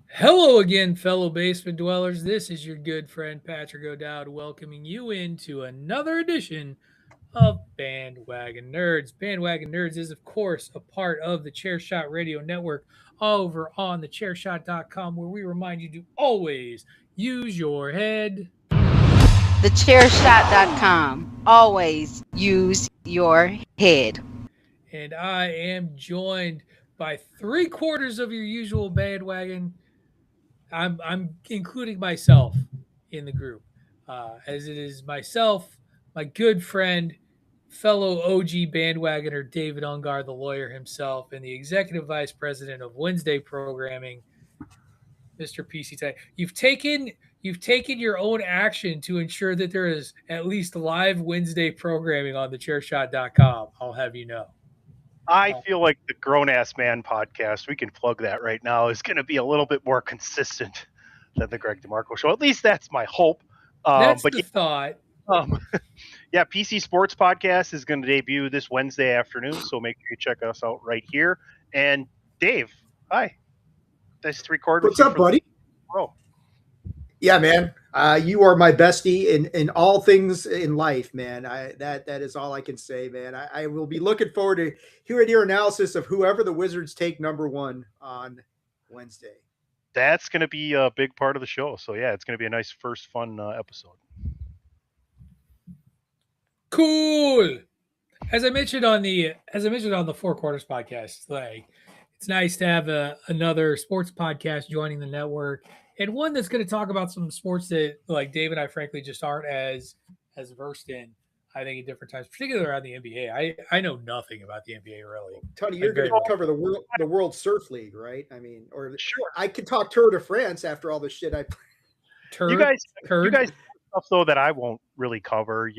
Hello again, fellow basement dwellers. This is your good friend Patrick O'Dowd welcoming you into another edition of Bandwagon Nerds. Bandwagon Nerds is, of course, a part of the Chairshot Radio Network over on thechairshot.com, where we remind you to always use your head. Thechairshot.com. Always use your head. And I am joined by three quarters of your usual bandwagon. I'm including myself in the group, as it is myself, my good friend, fellow OG bandwagoner David Ungar, the lawyer himself, and the executive vice president of Wednesday programming, Mr. PC Tech. You've taken your own action to ensure that there is at least live Wednesday programming on thechairshot.com. I'll have you know. I feel like the Grown Ass Man podcast, we can plug that right now, is going to be a little bit more consistent than the Greg DeMarco show. At least that's my hope. That's the thought. Yeah, PC Sports Podcast is going to debut this Wednesday afternoon, so make sure you check us out right here. And Dave, hi. Nice to record with What's you up, buddy? Oh, Yeah, man. You are my bestie in all things in life, man. That is all I can say, man. I will be looking forward to hearing your analysis of whoever the Wizards take number one on Wednesday. that's going to be a big part of the show. So yeah, it's going to be a nice first fun episode. Cool. As I mentioned on the Four Quarters podcast, like it's nice to have another sports podcast joining the network, and one that's going to talk about some sports that like Dave and I frankly just aren't as versed in. I think at different times, particularly around the NBA. I know nothing about the NBA really. Tony, you're very going to cover the World Surf League, right? I mean, or Sure. I could talk Tour de France after all the shit I. You guys stuff though that I won't really cover,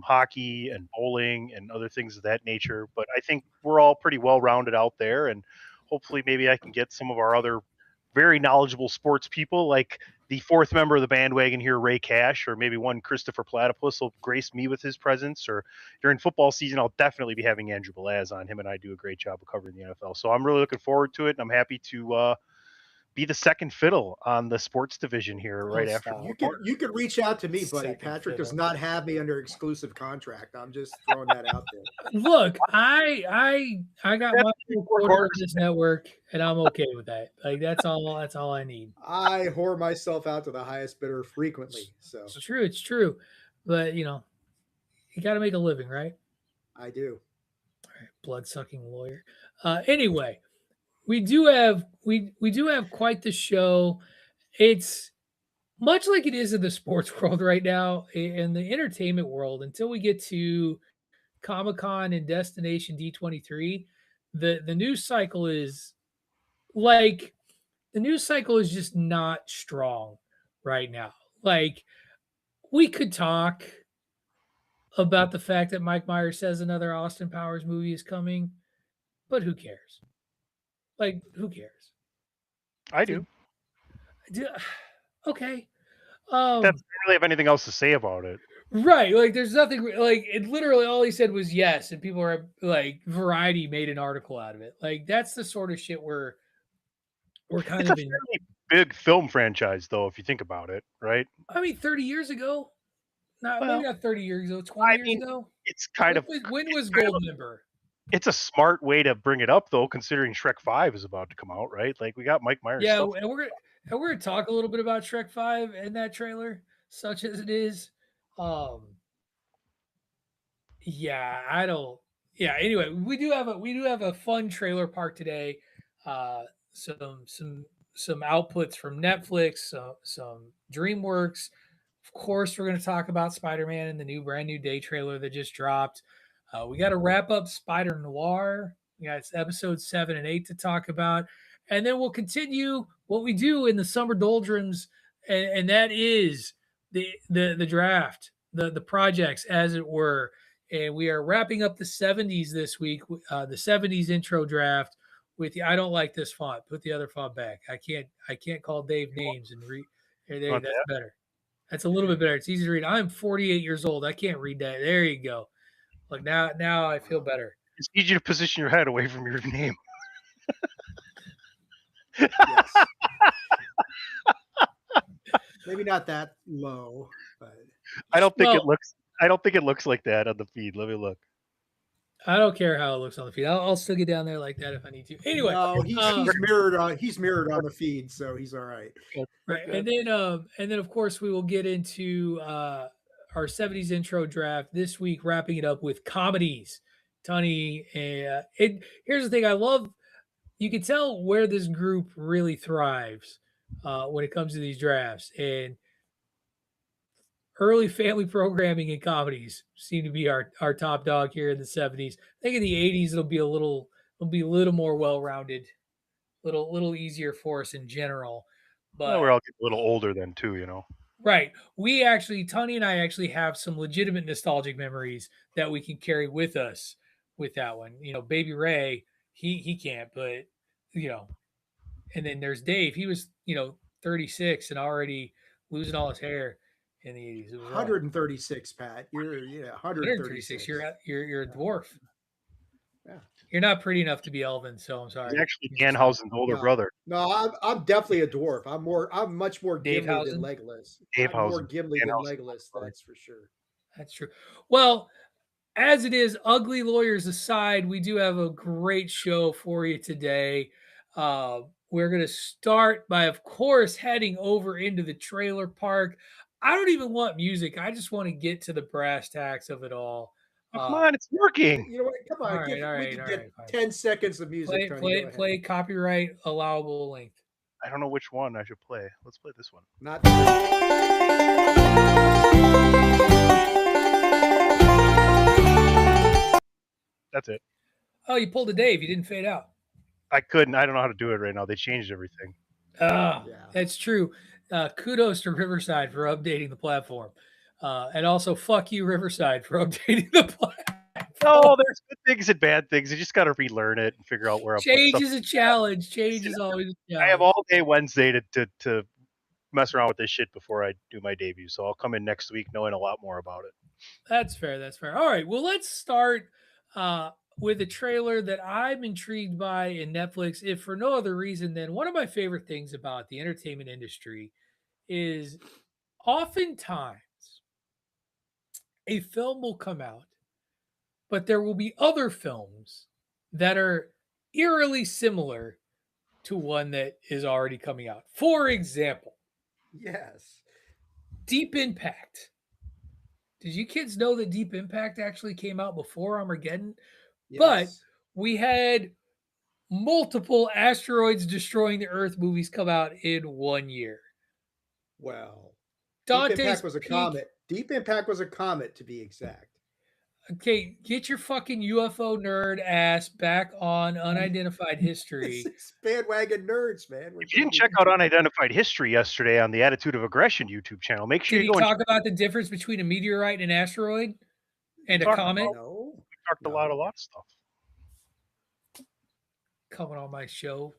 hockey and bowling and other things of that nature. But I think we're all pretty well rounded out there, and hopefully maybe I can get some of our other very knowledgeable sports people, like the fourth member of the bandwagon here, Ray Cash, or maybe one Christopher Platypus will grace me with his presence. Or during football season, I'll definitely be having Andrew Belaz on. Him and I do a great job of covering the NFL, so I'm really looking forward to it, and I'm happy to be the second fiddle on the sports division here right after. You could reach out to me, buddy. Patrick does not have me under exclusive contract. I'm just throwing that out there. Look, I got my quarter of this network, and I'm okay with that. Like that's all I need. I whore myself out to the highest bidder frequently. So It's true, but you got to make a living, right? I do. All right, blood sucking lawyer. Anyway, we do have quite the show. It's much like it is in the sports world right now, in the entertainment world. Until we get to Comic-Con and Destination D23, the news cycle is like the news cycle is just not strong right now. Like we could talk about the fact that Mike Myers says another Austin Powers movie is coming, but who cares? Like, who cares? I do. Okay. That's not really have anything else to say about it. Right. Like, there's nothing, like, it literally all he said was yes. And people are like, Variety made an article out of it. Like, that's the sort of shit we're kind It's of a in. fairly big film franchise, though, if you think about it, right? I mean, 30 years ago, maybe not 30 years ago, 20 years ago. It's kind of. When was Goldmember? It's a smart way to bring it up, though, considering Shrek 5 is about to come out, right? Like, we got Mike Myers. Yeah, stuff. and we're gonna talk a little bit about Shrek 5 and that trailer, such as it is. Yeah, I don't. Yeah. Anyway, we do have a fun trailer park today. Some outputs from Netflix, some DreamWorks. Of course, we're going to talk about Spider-Man and the brand new day trailer that just dropped. We got to wrap up Spider Noir. We got episodes 7 and 8 to talk about, and then we'll continue what we do in the summer doldrums, and that is the draft, the projects, as it were. And we are wrapping up the 70s this week, the 70s intro draft with the I don't like this font. Put the other font back. I can't call Dave names and read. That's better. That's a little bit better. It's easy to read. I'm 48 years old. I can't read that. There you go. Look, now I feel better. It's easy to position your head away from your name. Yes. Maybe not that low, but I don't think it looks like that on the feed. Let me look. I don't care how it looks on the feed. I'll still get down there like that if I need to. Anyway, no, he's mirrored on the feed, so he's all right. Right, and then of course we will get into our 70s intro draft this week, wrapping it up with comedies. Tony, here's the thing: I love. You can tell where this group really thrives when it comes to these drafts, and early family programming and comedies seem to be our top dog here in the 70s. I think in the 80s it'll be a little more well-rounded, little easier for us in general. But we're all getting a little older then too, you know. Right. Tony and I actually have some legitimate nostalgic memories that we can carry with us with that one. You know, Baby Ray, he can't, but and then there's Dave. He was, 36 and already losing all his hair in the 80s. 136, Pat. You're 136. You're a dwarf. Yeah. You're not pretty enough to be Elvin, so I'm sorry. He's actually Danhausen's older brother. No, I'm definitely a dwarf. I'm much more Dave Gimli Housen? than Legolas. Dave I'm more Housen. Gimli than Legolas, that's for sure. That's true. Well, as it is, ugly lawyers aside, we do have a great show for you today. We're going to start by, of course, heading over into the trailer park. I don't even want music. I just want to get to the brass tacks of it all. Come on, it's working. You know what? Come on, we can get 10 seconds of music. Play copyright allowable length. I don't know which one I should play. Let's play this one. Not. That's it. Oh, you pulled a Dave. You didn't fade out. I couldn't. I don't know how to do it right now. They changed everything. Yeah. That's true. Kudos to Riverside for updating the platform. And also, fuck you, Riverside, for updating the platform. No, there's good things and bad things. You just got to relearn it and figure out where I'm. Change is a challenge. Change is always a challenge. I have all day Wednesday to mess around with this shit before I do my debut. So I'll come in next week knowing a lot more about it. That's fair. All right. Well, let's start with a trailer that I'm intrigued by in Netflix, if for no other reason than one of my favorite things about the entertainment industry is oftentimes a film will come out, but there will be other films that are eerily similar to one that is already coming out. For example, yes, Deep Impact. Did you kids know that Deep Impact actually came out before Armageddon? Yes. But we had multiple asteroids destroying the Earth movies come out in 1 year. Well, Dante's Deep Impact was a comet. Deep Impact was a comet, to be exact. Okay, get your fucking UFO nerd ass back on Unidentified History. It's bandwagon nerds, man. If you didn't check out Unidentified History yesterday on the Attitude of Aggression YouTube channel, make sure you go talk about the difference between a meteorite and an asteroid and a comet. No, we talked a lot of stuff. Coming on my show.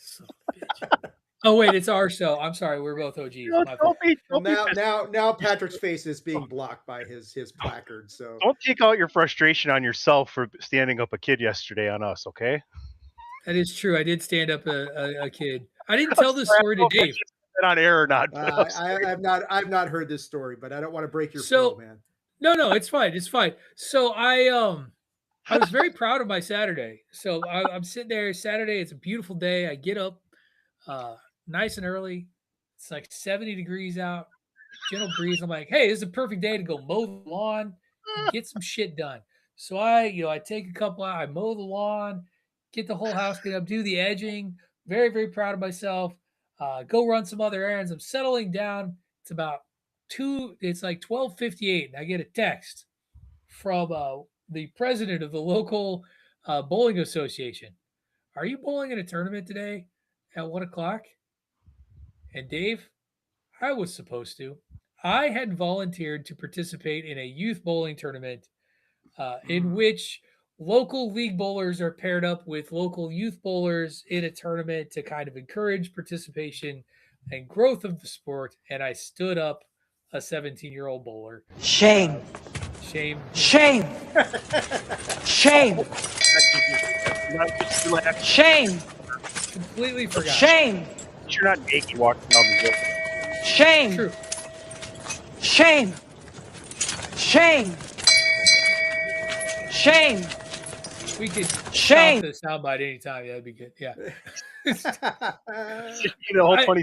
Son of a bitch. Oh wait, it's our show. I'm sorry, we're both OGs. Now Patrick's face is being blocked by his placard. So don't take out your frustration on yourself for standing up a kid yesterday on us, okay? That is true. I did stand up a kid. I didn't tell this story to Dave. On air or not? I've not heard this story, but I don't want to break your flow, man. No, it's fine. It's fine. So I was very proud of my Saturday. So I'm sitting there Saturday. It's a beautiful day. I get up. Nice and early. It's like 70 degrees out, gentle breeze. I'm like, hey, this is a perfect day to go mow the lawn and get some shit done. So I take a couple out, I mow the lawn, get the whole house cleaned up, do the edging. Very, very proud of myself. Go run some other errands. I'm settling down. It's like 12:58, and I get a text from the president of the local bowling association. Are you bowling in a tournament today at 1:00? And Dave, I was supposed to. I had volunteered to participate in a youth bowling tournament in which local league bowlers are paired up with local youth bowlers in a tournament to kind of encourage participation and growth of the sport. And I stood up a 17-year-old bowler. Shame. Shame. Shame. Shame. Shame. Completely forgot. Shame. you're not naked walking down the hill. Shame. True. Shame. Shame. Shame. We could Shame. stop the soundbite anytime. That'd be good. Yeah. You know, 20.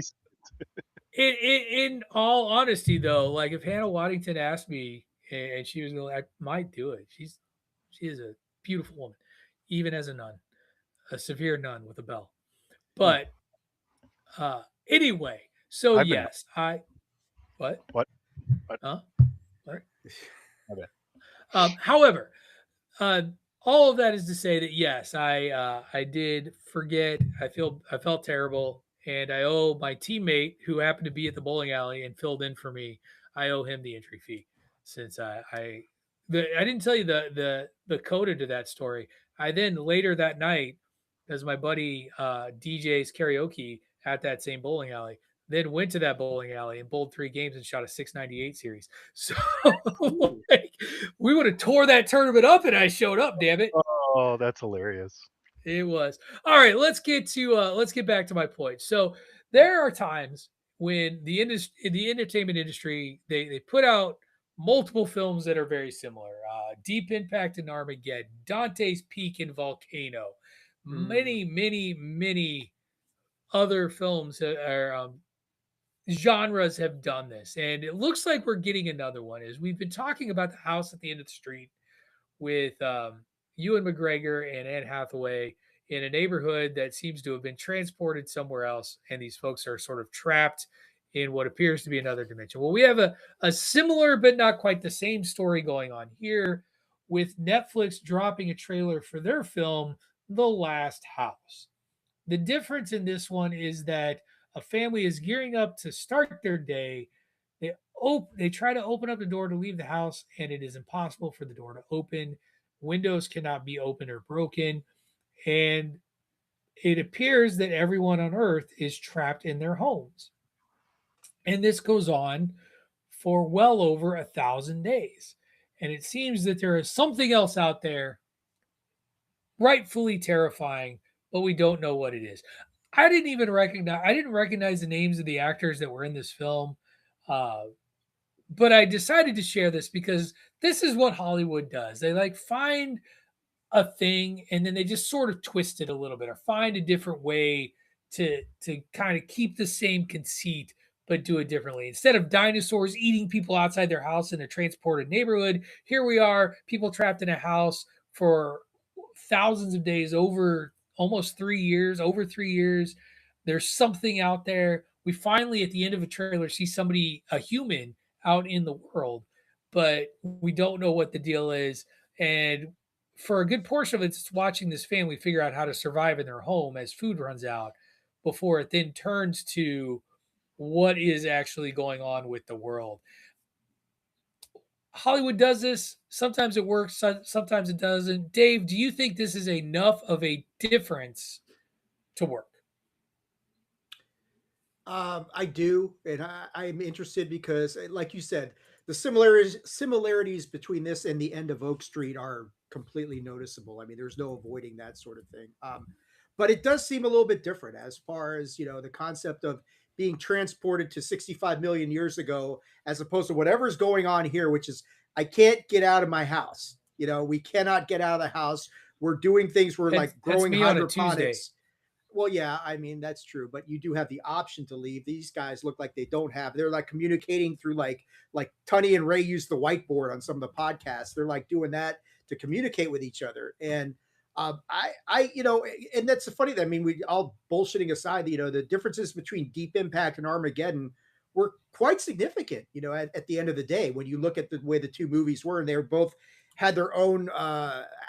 In all honesty, though, like if Hannah Waddington asked me and she was going, I might do it. She is a beautiful woman, even as a nun, a severe nun with a bell. But anyway, so yes, what? Huh? What? However, all of that is to say that yes, I did forget. I felt terrible, and I owe my teammate who happened to be at the bowling alley and filled in for me. I owe him the entry fee since I didn't tell you the coda to that story. I then later that night, as my buddy DJ's karaoke at that same bowling alley, then went to that bowling alley and bowled 3 games and shot a 698 series. So like, we would have tore that tournament up and I showed up, damn it. Oh, that's hilarious. It was. All right, let's get back to my point. So there are times when the entertainment industry, they put out multiple films that are very similar. Deep Impact and Armageddon, Dante's Peak and Volcano, many other films are genres have done this, and it looks like we're getting another one. As we've been talking about the house at the end of the street with Ewan McGregor and Anne Hathaway in a neighborhood that seems to have been transported somewhere else, and these folks are sort of trapped in what appears to be another dimension. Well, we have a similar but not quite the same story going on here with Netflix dropping a trailer for their film, The Last House. The difference in this one is that a family is gearing up to start their day. They try to open up the door to leave the house, and it is impossible for the door to open. Windows cannot be opened or broken, and it appears that everyone on Earth is trapped in their homes. And this goes on for well over 1,000 days. And it seems that there is something else out there rightfully terrifying, but we don't know what it is. I didn't recognize the names of the actors that were in this film. But I decided to share this because this is what Hollywood does. They like find a thing and then they just sort of twist it a little bit or find a different way to kind of keep the same conceit but do it differently. Instead of dinosaurs eating people outside their house in a transported neighborhood, here we are, people trapped in a house for thousands of days, over 3 years. There's something out there. We finally, at the end of a trailer, see a human out in the world, but we don't know what the deal is. And for a good portion of it, it's watching this family figure out how to survive in their home as food runs out before it then turns to what is actually going on with the world. Hollywood does this. Sometimes it works, sometimes it doesn't. Dave, do you think this is enough of a difference to work? I do, and I'm interested because, like you said, the similarities between this and the end of Oak Street are completely noticeable. I mean, there's no avoiding that sort of thing. But it does seem a little bit different as far as, the concept of being transported to 65 million years ago, as opposed to whatever's going on here, which is I can't get out of my house. We cannot get out of the house. We're doing things. We're like growing hydroponics. Well, yeah, I mean, that's true, but you do have the option to leave. These guys look like they don't have. They're like communicating through like Tunney and Ray use the whiteboard on some of the podcasts. They're like doing that to communicate with each other. And and that's the funny thing. I mean, we all bullshitting aside, the differences between Deep Impact and Armageddon were quite significant, at the end of the day, when you look at the way the two movies were, and they were both had their own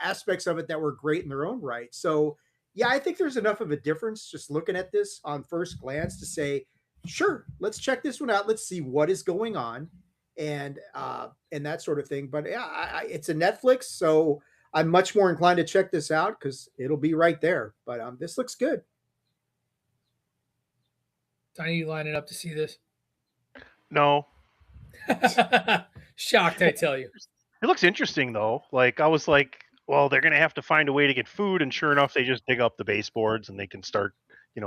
aspects of it that were great in their own right. So, yeah, I think there's enough of a difference just looking at this on first glance to say, sure, let's check this one out. Let's see what is going on and that sort of thing. But yeah, it's a Netflix, so I'm much more inclined to check this out because it'll be right there. But this looks good. Tiny, you lining up to see this? No. Shocked, I tell you. It looks interesting, though. Like, I was like, well, they're going to have to find a way to get food. And sure enough, they just dig up the baseboards and they can start,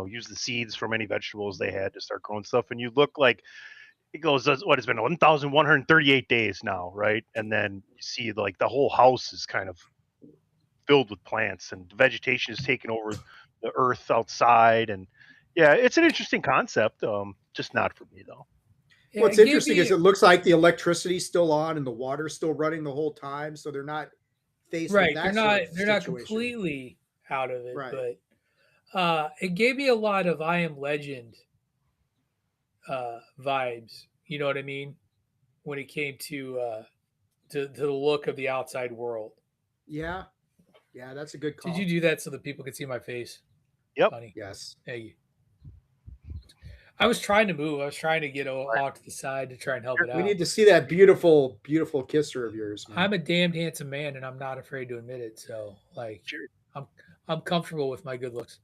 use the seeds from any vegetables they had to start growing stuff. And you look like it goes, what, it's been 1,138 days now, right? And then you see like the whole house is kind of filled with plants and the vegetation is taking over the earth outside. And yeah, it's an interesting concept. Just not for me though. Yeah, What's interesting is it looks like the electricity's still on and the water's still running the whole time, so they're not faced with that they're not completely out of it, right. But it gave me a lot of I Am Legend vibes. You know what I mean? When it came to the look of the outside world. Yeah, that's a good call. Did you do that so that people could see my face? Yep. Funny. Yes. Thank you. I was trying to move. I was trying to get off to the side to try and help it out. We need to see that beautiful, beautiful kisser of yours, man. I'm a damned handsome man, and I'm not afraid to admit it. So, like, Sure. I'm comfortable with my good looks.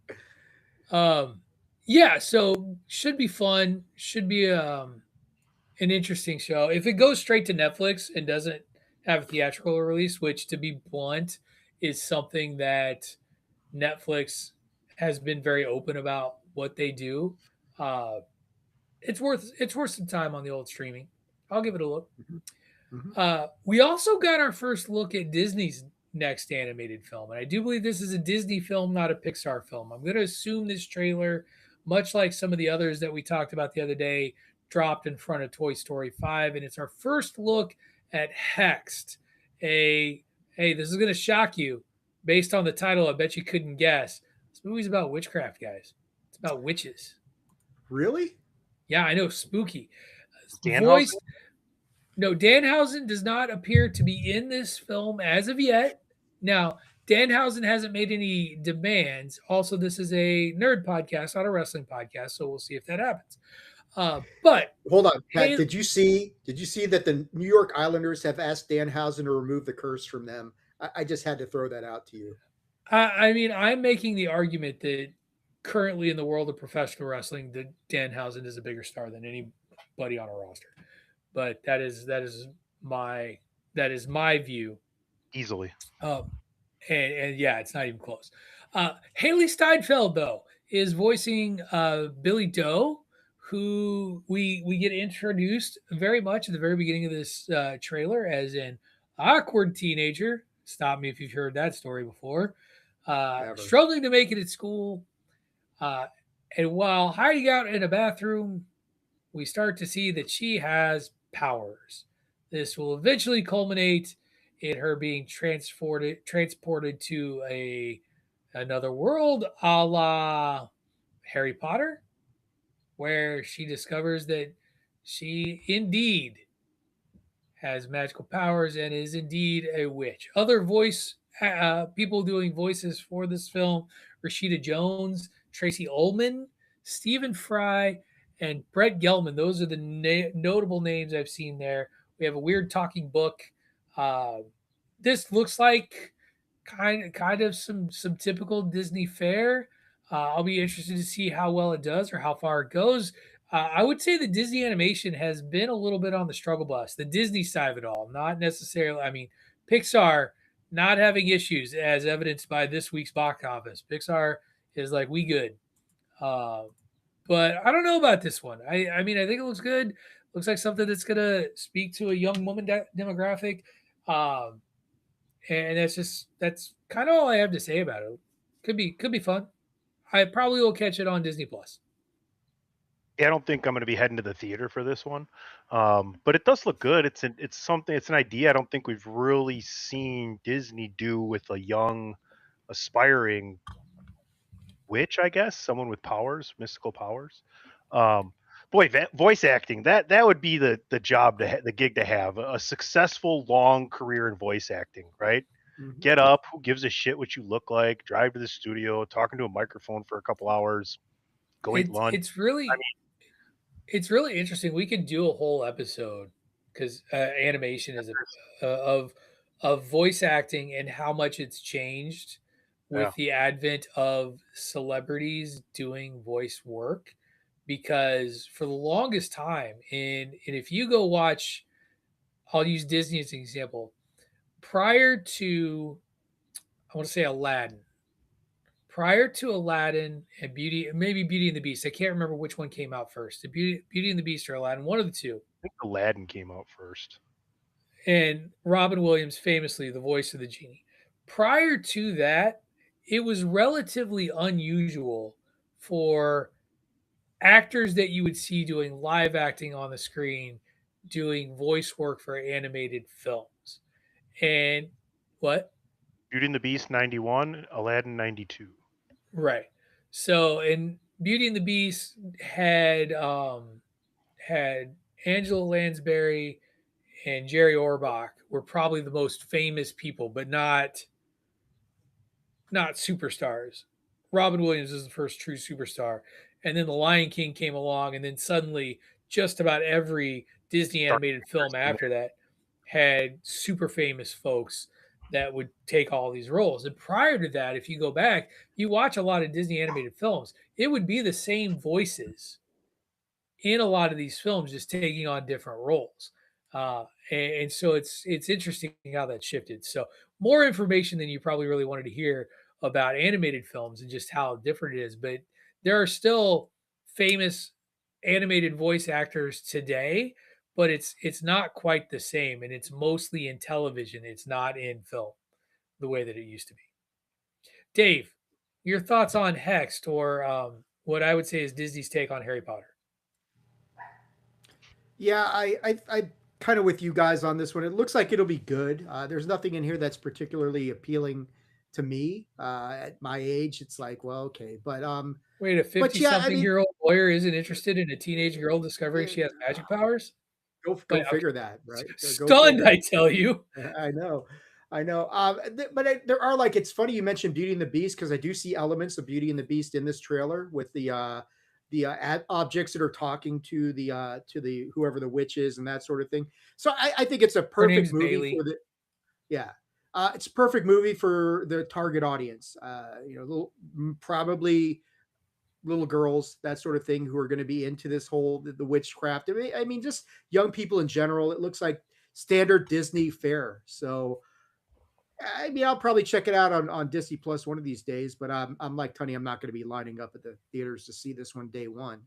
Yeah. So should be fun. Should be an interesting show. If it goes straight to Netflix and doesn't have a theatrical release, which, to be blunt, is something that Netflix has been very open about what they do. It's worth some time on the old streaming. I'll give it a look. We also got our first look at Disney's next animated film, and I do believe this is a Disney film, not a Pixar film. I'm going to assume this trailer, much like some of the others that we talked about the other day, dropped in front of Toy Story 5, and it's our first look at Hexed. Hey, this is going to shock you. Based on the title, I bet you couldn't guess. This movie's about witchcraft, guys. It's about witches. Really? Yeah, I know. Spooky. Danhausen? No, Danhausen does not appear to be in this film as of yet. Now, Danhausen hasn't made any demands. Also, this is a nerd podcast, not a wrestling podcast, so we'll see if that happens. But hold on, Pat. Did you see that the New York Islanders have asked Danhausen to remove the curse from them? I just had to throw that out to you. I mean, I'm making the argument that currently in the world of professional wrestling, that Danhausen is a bigger star than anybody on a roster. But that is my view. Easily. And yeah, it's not even close. Haley Steinfeld, though, is voicing Billy Doe, who we get introduced very much at the very beginning of this trailer as an awkward teenager. Stop me if you've heard that story before. Struggling to make it at school. And while hiding out in a bathroom, we start to see that she has powers. This will eventually culminate in her being transported to another world, a la Harry Potter, where she discovers that she indeed has magical powers and is indeed a witch. Other voice people doing voices for this film: Rashida Jones, Tracy Ullman, Stephen Fry, and Brett Gelman. Those are the notable names I've seen there. We have a weird talking book. This looks like kind of some typical Disney fare. I'll be interested to see how well it does or how far it goes. I would say the Disney animation has been a little bit on the struggle bus, the Disney side of it all, not necessarily. I mean, Pixar not having issues as evidenced by this week's box office. Pixar is like, we good. But I don't know about this one. I mean, I think it looks good. Looks like something that's going to speak to a young woman demographic. And that's kind of all I have to say about it. Could be fun. I probably will catch it on Disney Plus. Yeah, I don't think I'm going to be heading to the theater for this one, but it does look good. It's an idea I don't think we've really seen Disney do with a young, aspiring witch. I guess someone with powers, mystical powers. Boy, voice acting that would be the job the gig to have a successful long career in voice acting, right? Mm-hmm. Get up, who gives a shit what you look like? Drive to the studio, talking to a microphone for a couple hours, go eat lunch. It's really interesting. We could do a whole episode because animation is of voice acting and how much it's changed with the advent of celebrities doing voice work. Because for the longest time, and if you go watch, I'll use Disney as an example. Prior to, I want to say Aladdin, prior to Aladdin and maybe Beauty and the Beast. I can't remember which one came out first. The Beauty and the Beast or Aladdin, one of the two. I think Aladdin came out first. And Robin Williams, famously the voice of the genie. Prior to that, it was relatively unusual for actors that you would see doing live acting on the screen doing voice work for animated films. And what? Beauty and the Beast 91, Aladdin 92. Right. So, and Beauty and the Beast had Angela Lansbury and Jerry Orbach were probably the most famous people, but not superstars. Robin Williams is the first true superstar, and then The Lion King came along, and then suddenly just about every Disney animated film after that had super famous folks that would take all these roles. And prior to that, if you go back, you watch a lot of Disney animated films, it would be the same voices in a lot of these films, just taking on different roles. And so it's interesting how that shifted. So more information than you probably really wanted to hear about animated films and just how different it is. But there are still famous animated voice actors today, but it's not quite the same, and it's mostly in television. It's not in film the way that it used to be. Dave, your thoughts on Hexed, or what I would say is Disney's take on Harry Potter? Yeah, I kind of with you guys on this one. It looks like it'll be good. There's nothing in here that's particularly appealing to me. At my age, it's like, well, okay, but wait, a 50-something-year-old lawyer isn't interested in a teenage girl discovering she has magic powers? Go figure that, right? Stunned, I tell you. I know. There are, like, it's funny you mentioned Beauty and the Beast, because I do see elements of Beauty and the Beast in this trailer with the objects that are talking to the whoever the witch is and that sort of thing. So I think it's a perfect movie Bailey. for the it's a perfect movie for the target audience. Probably little girls, that sort of thing, who are going to be into this whole the witchcraft. I mean, just young people in general. It looks like standard Disney fare. So I mean, I'll probably check it out on Disney Plus one of these days, but I'm like Tony, I'm not going to be lining up at the theaters to see this one day one.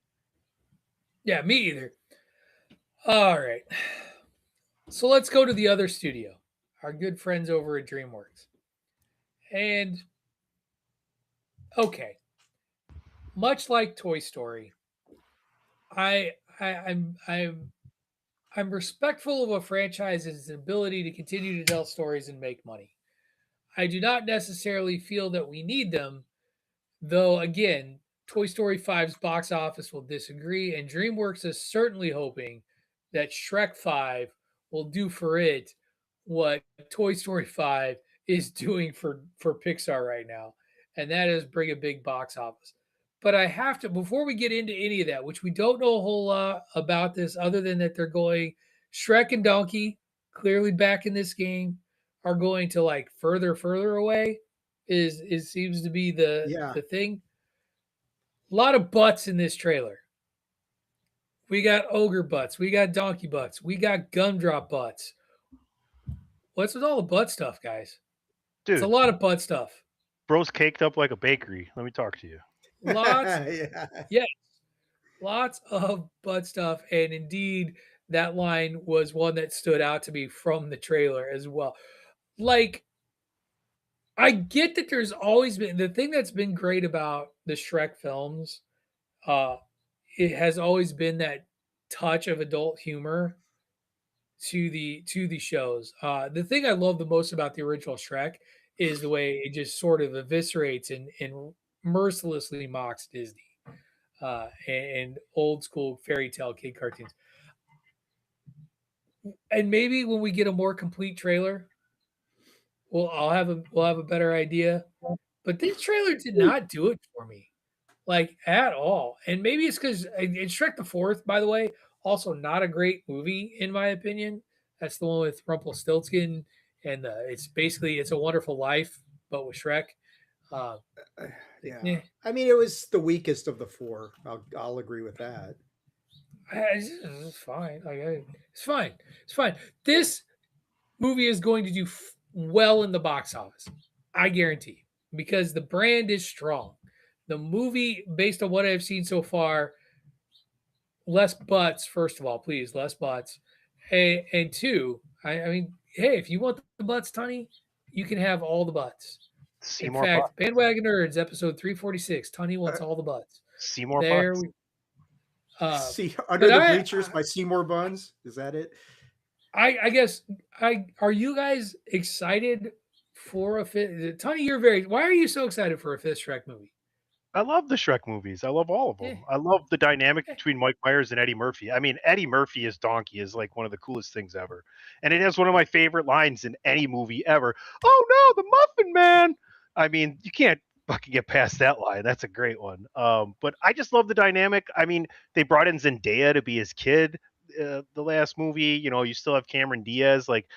Yeah, me either. All right. So let's go to the other studio, our good friends over at DreamWorks. And okay, much like Toy Story, I'm respectful of a franchise's ability to continue to tell stories and make money. I do not necessarily feel that we need them, though, again, Toy Story 5's box office will disagree, and DreamWorks is certainly hoping that Shrek 5 will do for it what Toy Story 5 is doing for Pixar right now, and that is bring a big box office. But I have to, before we get into any of that, which we don't know a whole lot about this other than that they're going, Shrek and Donkey, clearly back in this game, are going to like further away, is seems to be the thing. A lot of butts in this trailer. We got ogre butts, we got donkey butts, we got gumdrop butts. What's with all the butt stuff, guys? Dude, it's a lot of butt stuff. Bro's caked up like a bakery. Let me talk to you. Lots, yes, lots of butt stuff, and indeed, that line was one that stood out to me from the trailer as well. Like, I get that there's always been the thing that's been great about the Shrek films. It has always been that touch of adult humor to the shows. The thing I love the most about the original Shrek is the way it just sort of eviscerates and mercilessly mocks Disney and old school fairy tale kid cartoons. And maybe when we get a more complete trailer, we'll have a better idea. But this trailer did not do it for me, like, at all. And maybe it's because it's Shrek the Fourth, by the way, also not a great movie in my opinion. That's the one with Rumpelstiltskin, and it's a Wonderful Life, but with Shrek. Yeah. I mean, it was the weakest of the four. I'll agree with that. It's fine. It's fine. It's fine. This movie is going to do well in the box office. I guarantee. because the brand is strong. The movie, based on what I've seen so far, less butts, first of all, please, less butts. And two, I mean, hey, if you want the butts, Tunny, you can have all the butts. See In more fact, butts. Bandwagon Nerds, episode 346, Tunny wants all the butts. See more There butts. we See Under the Bleachers by Seymour Buns. Is that it? I guess are you guys excited for a fifth? Tony, why are you so excited for a fifth Shrek movie? I love the Shrek movies. I love all of them. Yeah. I love the dynamic Yeah. between Mike Myers and Eddie Murphy. I mean, Eddie Murphy as Donkey is like one of the coolest things ever. And it has one of my favorite lines in any movie ever. Oh no, the Muffin Man. I mean, you can't fucking get past that line. That's a great one. But I just love the dynamic. I mean, they brought in Zendaya to be his kid. The last movie, you know, you still have Cameron Diaz. Like,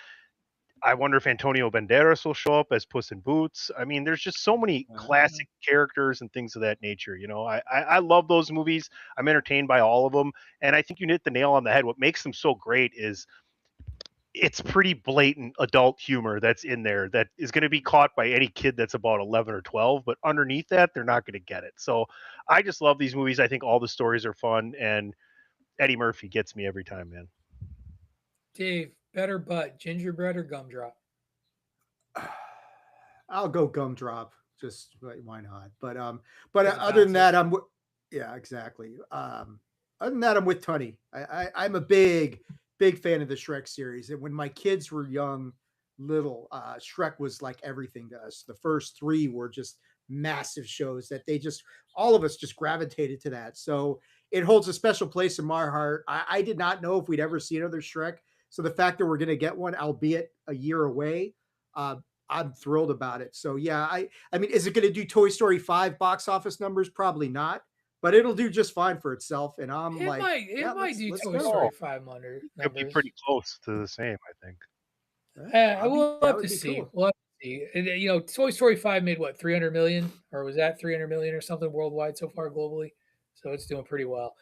I wonder if Antonio Banderas will show up as Puss in Boots. I mean, there's just so many classic characters and things of that nature. You know, I love those movies. I'm entertained by all of them, and I think you hit the nail on the head. What makes them so great is it's pretty blatant adult humor that's in there that is going to be caught by any kid that's about 11 or 12. But underneath that, they're not going to get it. So I just love these movies. I think all the stories are fun, and Eddie Murphy gets me every time, man. Dave, better butt, gingerbread or gumdrop? I'll go Gumdrop. Just why not? But other than that, yeah, exactly. Other than that, I'm with Tunny. I'm a big fan of the Shrek series, and when my kids were little, Shrek was like everything to us. The first three were just massive shows that all of us just gravitated to that. So it holds a special place in my heart. I did not know if we'd ever see another Shrek. So the fact that we're going to get one, albeit a year away, I'm thrilled about it. So yeah, I mean, is it going to do Toy Story 5 box office numbers? Probably not, but it'll do just fine for itself. And I'm it might do Toy Story 5 numbers. It'll be pretty close to the same, I think. We'll have to see. Cool. We'll have to see. And, you know, Toy Story 5 made what, 300 million, or was that 300 million or something worldwide so far globally? So it's doing pretty well.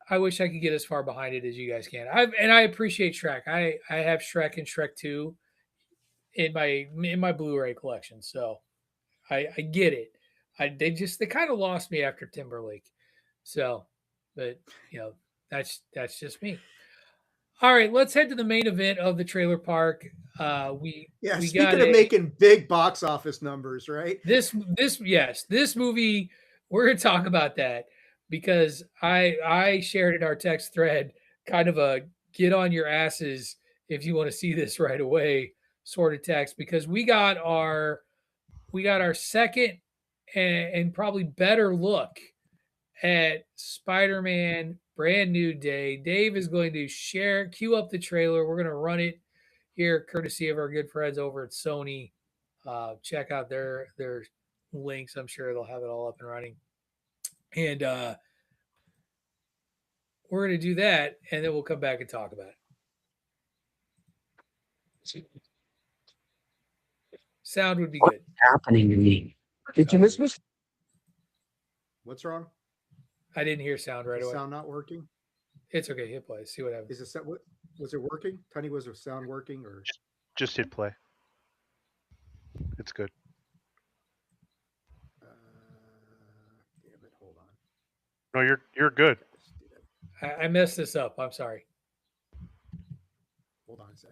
I wish I could get as far behind it as you guys can. I appreciate Shrek. I have Shrek and Shrek 2 in my Blu-ray collection, so I get it. They kind of lost me after Timberlake. So, but you know, that's just me. All right, let's head to the main event of the trailer park. Speaking of making big box office numbers, right? This movie, we're gonna talk about that because I shared in our text thread kind of a get on your asses if you want to see this right away sort of text, because we got our second and probably better look at Spider-Man Brand New Day. Dave is going to cue up the trailer. We're going to run it here courtesy of our good friends over at Sony. Check out their links. I'm sure they'll have it all up and running. And we're going to do that, and then we'll come back and talk about it. Sound would be good. What's happening to me? Did you miss me? What's wrong? I didn't hear sound right away. Sound not working? It's okay. Hit play. See what happens. Was it working? Tony, was the sound working or just hit play? It's good. Damn it! Hold on. No, you're good. I messed this up. I'm sorry. Hold on a sec.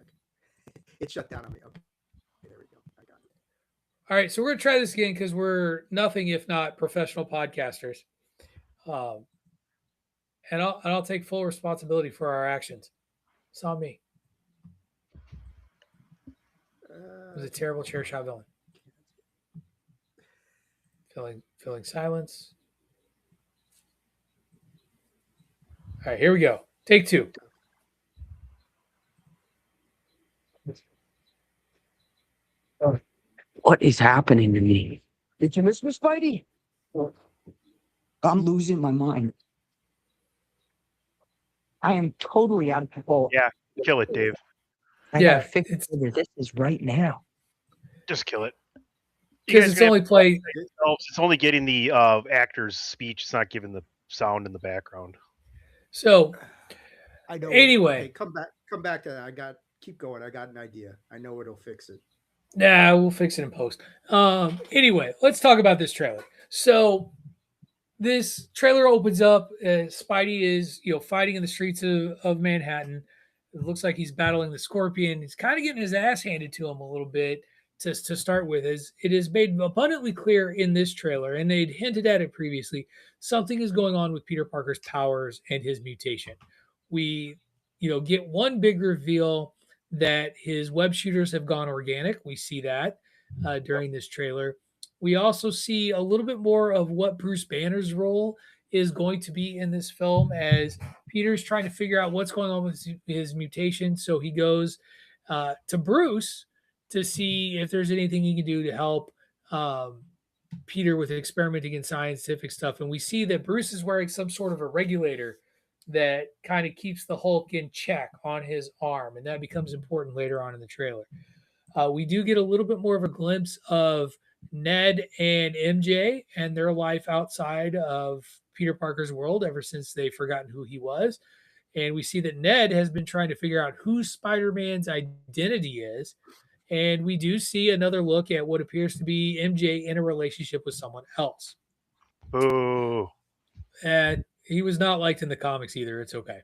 It shut down on me. Okay, there we go. I got it. All right, so we're gonna try this again because we're nothing if not professional podcasters, and I'll take full responsibility for our actions. It's on me. It was a terrible chair shot villain. Filling silence. All right, here we go. Take two. What is happening to me? Did you miss me, Spidey? I'm losing my mind. I am totally out of control. Yeah, kill it, Dave. I gotta fix it. This is right now. Just kill it. Because it's only play. It's only getting the actor's speech. It's not giving the sound in the background. So, I know. Anyway, come back to that. Keep going. I got an idea. I know it'll fix it. Nah, we'll fix it in post. Anyway, let's talk about this trailer. So this trailer opens up. Spidey is, fighting in the streets of Manhattan. It looks like he's battling the Scorpion. He's kind of getting his ass handed to him a little bit to start with. As it is made abundantly clear in this trailer, and they'd hinted at it previously, something is going on with Peter Parker's powers and his mutation. We, get one big reveal that his web shooters have gone organic. We see that during this trailer. We also see a little bit more of what Bruce Banner's role is going to be in this film, as Peter's trying to figure out what's going on with his mutation. So he goes to Bruce to see if there's anything he can do to help Peter with experimenting in scientific stuff. And we see that Bruce is wearing some sort of a regulator that kind of keeps the Hulk in check on his arm. And that becomes important later on in the trailer. We do get a little bit more of a glimpse of Ned and MJ and their life outside of Peter Parker's world ever since they've forgotten who he was. And we see that Ned has been trying to figure out who Spider-Man's identity is. And we do see another look at what appears to be MJ in a relationship with someone else. Boo. And he was not liked in the comics either. It's okay.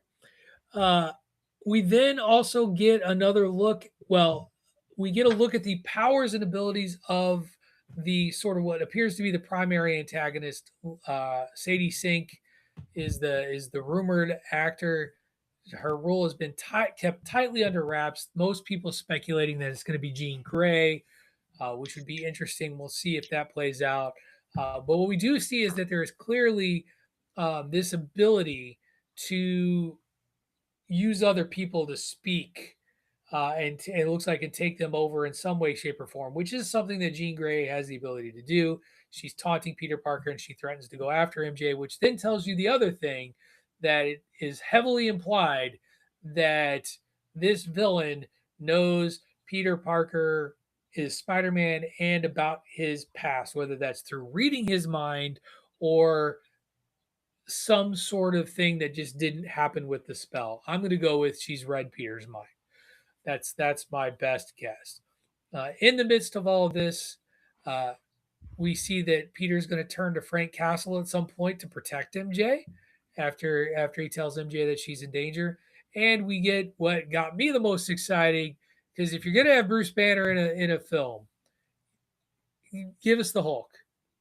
We then also get another look. Well, we get a look at the powers and abilities of the sort of what appears to be the primary antagonist. Sadie Sink is the rumored actor. Her role has been kept tightly under wraps. Most people speculating that it's going to be Jean Grey, which would be interesting. We'll see if that plays out. But what we do see is that there is clearly this ability to use other people to speak, and it looks like it take them over in some way, shape, or form, which is something that Jean Grey has the ability to do. She's taunting Peter Parker and she threatens to go after MJ, which then tells you the other thing, that it is heavily implied that this villain knows Peter Parker is Spider-Man and about his past, whether that's through reading his mind or some sort of thing that just didn't happen with the spell. I'm going to go with she's read Peter's mind. That's my best guess. In the midst of all of this, we see that Peter's going to turn to Frank Castle at some point to protect MJ after he tells MJ that she's in danger. And we get what got me the most exciting, because if you're going to have Bruce Banner in a film, give us the Hulk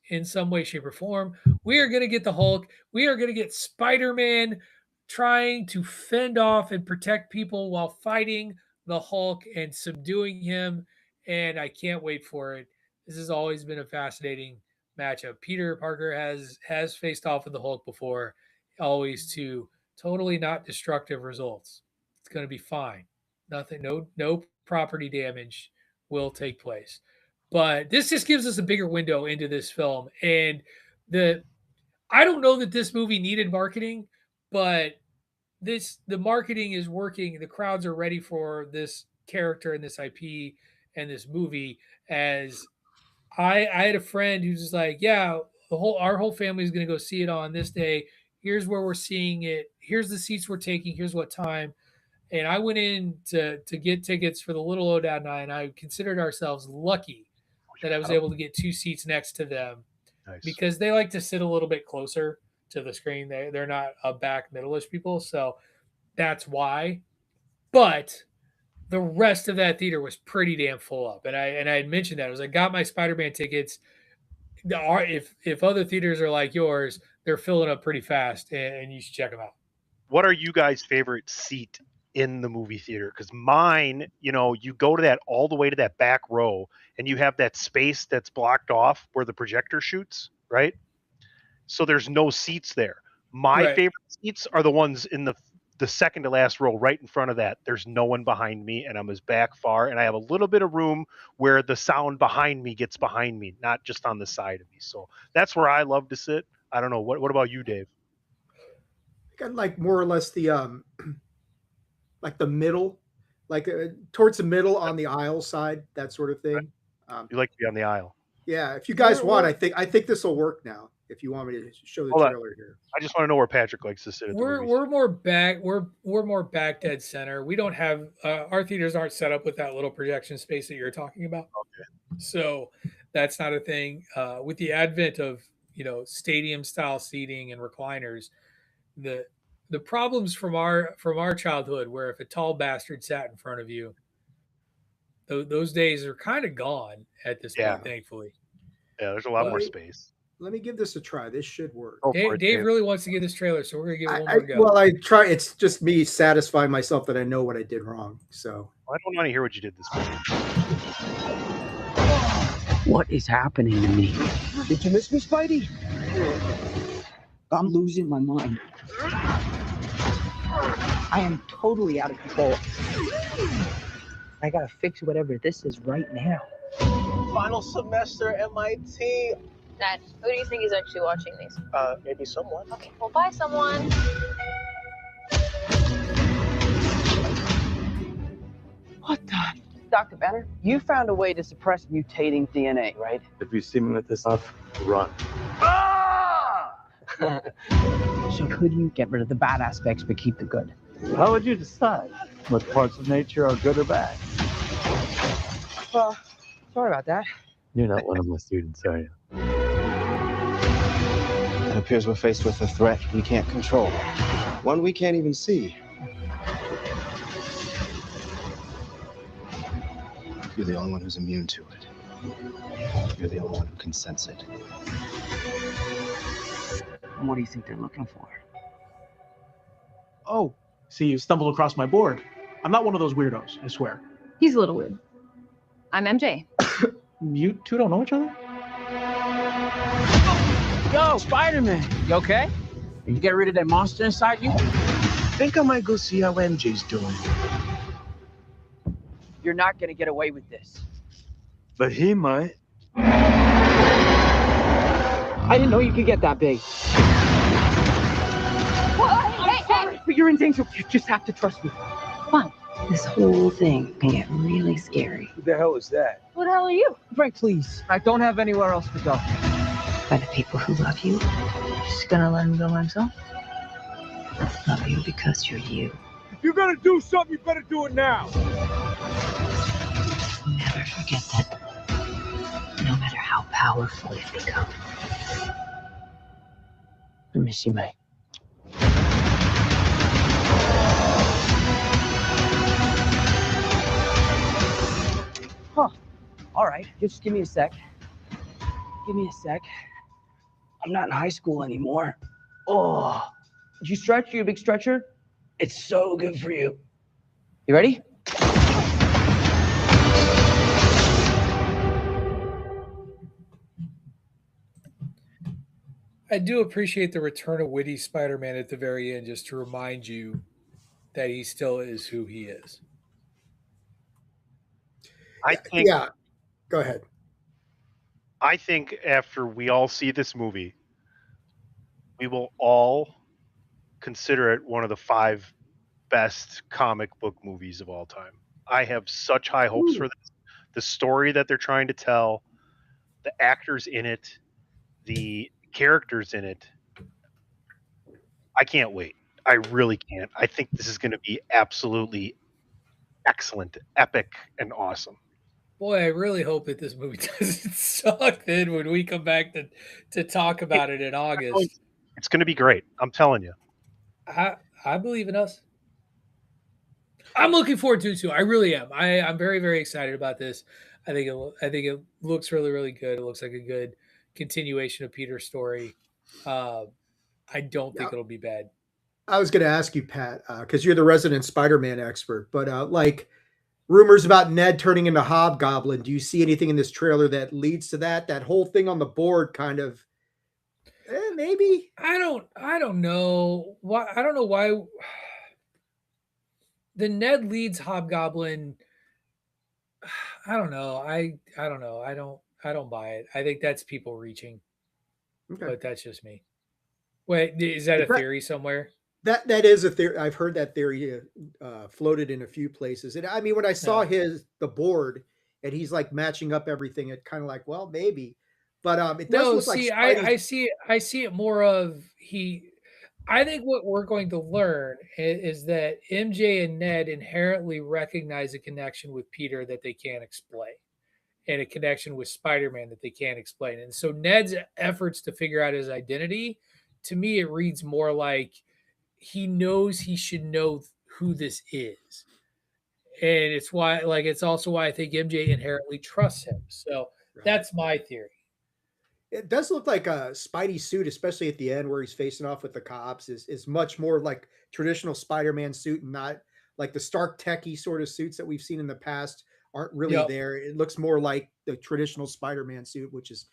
in some way, shape, or form. We are going to get the Hulk. We are going to get Spider-Man trying to fend off and protect people while fighting the Hulk and subduing him. And I can't wait for it. This has always been a fascinating matchup. Peter Parker has faced off with the Hulk before, always to totally not destructive results. It's going to be fine. Nothing, no property damage will take place. But this just gives us a bigger window into this film. And I don't know that this movie needed marketing, but the marketing is working. The crowds are ready for this character and this IP and this movie. As I had a friend who's just like, yeah, our whole family is going to go see it on this day. Here's where we're seeing it. Here's the seats we're taking. Here's what time. And I went in to get tickets for the Little Odad and I considered ourselves lucky that I was able to get 2 seats next to them. Nice. Because they like to sit a little bit closer to the screen. They're not a back middle-ish people, so that's why. But the rest of that theater was pretty damn full up, and I had mentioned that. I was like, got my Spider-Man tickets. If other theaters are like yours, they're filling up pretty fast, and you should check them out. What are you guys' favorite seat in the movie theater? Because mine, you go to that all the way to that back row, and you have that space that's blocked off where the projector shoots, right? So there's no seats there. My favorite seats are the ones in the second to last row, right in front of that. There's no one behind me, and I'm as back far, and I have a little bit of room where the sound behind me gets behind me, not just on the side of me. So that's where I love to sit. I don't know. What about you, Dave? I got like more or less the like the middle, like towards the middle on the aisle side, that sort of thing. You like to be on the aisle. Yeah, if you guys want, I think this will work now. if you want me to show the Hold on. trailer here. I just want to know where Patrick likes to sit at the We're movies. we're more back. We're more back dead center. We don't have our theaters aren't set up with that little projection space that you're talking about. Okay. So that's not a thing. With the advent of stadium style seating and recliners, the problems from our childhood, where if a tall bastard sat in front of you, those days are kind of gone at this Yeah. point, thankfully. Yeah, there's a lot But- more space. Let me give this a try. This should work. Go for Dave, it, Dave really wants to get this trailer, so we're gonna give it one I, more go. well, I try. It's just me satisfying myself that I know what I did wrong. So I don't want to hear what you did this morning. What is happening to me? Did you miss me, Spidey? I'm losing my mind. I am totally out of control. I gotta fix whatever this is right now. Final semester MIT. Dad, who do you think is actually watching these? Maybe someone. Okay, well, bye, someone. What the? Dr. Banner, you found a way to suppress mutating DNA, right? If you see me with this stuff, run. So could you get rid of the bad aspects but keep the good? How would you decide what parts of nature are good or bad? Well, sorry about that. You're not one of my students, are you? It appears we're faced with a threat we can't control. One we can't even see. You're the only one who's immune to it. You're the only one who can sense it. And what do you think they're looking for? Oh, see, you stumbled across my board. I'm not one of those weirdos, I swear. He's a little weird. I'm MJ. You two don't know each other? Yo, Spider-Man, you okay? Did you get rid of that monster inside you? Think I might go see how MJ's doing. You're not gonna get away with this. But he might. I didn't know you could get that big. Hey! But you're in danger. You just have to trust me. This whole thing can get really scary. Who the hell is that? Who the hell are you? Frank, please. I don't have anywhere else to go. By the people who love you, you're just gonna let him go by himself? Love you because you're you. If you're gonna do something, you better do it now. Never forget that. No matter how powerful you've become. I miss you, mate. Huh. All right. Just give me a sec. Give me a sec. I'm not in high school anymore. Oh. Did you stretch? You a big stretcher? It's so good for you. You ready? I do appreciate the return of witty Spider-Man at the very end, just to remind you that he still is who he is. I think Yeah. Go ahead. I think after we all see this movie, we will all consider it one of the 5 best comic book movies of all time. I have such high hopes for this. The story that they're trying to tell, the actors in it, the characters in it. I can't wait. I really can't. I think this is going to be absolutely excellent, epic, and awesome. Boy, I really hope that this movie doesn't suck then when we come back to talk about it in August. It's going to be great. I'm telling you. I believe in us. I'm looking forward to it too. I really am. I'm very, very excited about this. I think it looks really, really good. It looks like a good continuation of Peter's story. I don't think it'll be bad. I was going to ask you, Pat, because you're the resident Spider-Man expert, but like rumors about Ned turning into Hobgoblin. Do you see anything in this trailer that leads to that? That whole thing on the board kind of, maybe. I don't know why. I don't know why the Ned leads Hobgoblin. I don't know. I don't know. I don't buy it. I think that's people reaching, Okay. but that's just me. Wait, is that a theory somewhere? That is a theory. I've heard that theory floated in a few places. And I mean, when I saw the board and he's like matching up everything, it kind of like, well, maybe. But it does No, look like see, Spidey. I see it more of I think what we're going to learn is that MJ and Ned inherently recognize a connection with Peter that they can't explain, and a connection with Spider-Man that they can't explain. And so Ned's efforts to figure out his identity, to me, it reads more like he knows he should know who this is. And it's why, like, it's also why I think MJ inherently trusts him. So that's my theory. It does look like a Spidey suit, especially at the end where he's facing off with the cops, is much more like traditional Spider-Man suit and not like the Stark techie sort of suits that we've seen in the past aren't really Yep. there. It looks more like the traditional Spider-Man suit, which is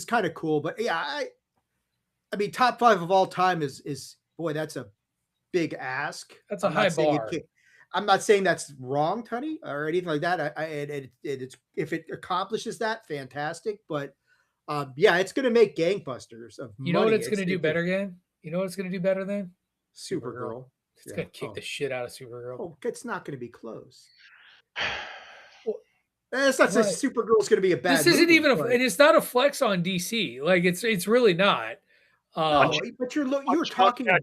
kind of cool. But yeah, I mean, top 5 of all time is boy, that's a big ask. That's a I'm high not saying bar. I'm not saying that's wrong, Tony, or anything like that. It's if it accomplishes that, fantastic. But yeah, it's going to make gangbusters of You know what money. it's going to do better again? You know what it's going to do better than? Supergirl. It's going to kick the shit out of Supergirl. Oh, it's not going to be close. It's not saying Supergirl's going to be a bad. This isn't movie, even, and it's not a flex on DC. Like it's really not. No, but you're talking about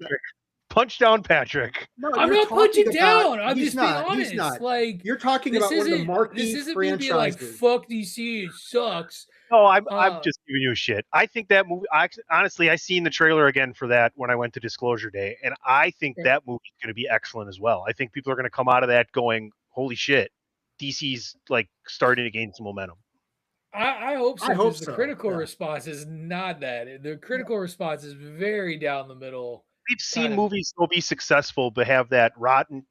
punch down, Patrick. No, I'm not punching down. I'm just being honest. He's not. Like you're talking about one of the marquee this isn't franchises. Me being like, fuck DC, it sucks. No, I'm just giving you shit. I think that movie. Honestly, I seen the trailer again for that when I went to Disclosure Day, and I think that movie is going to be excellent as well. I think people are going to come out of that going, "Holy shit, DC's like starting to gain some momentum." I hope so. I hope the so. critical response is not that. The critical response is very down the middle. We've seen movies still be successful, but have that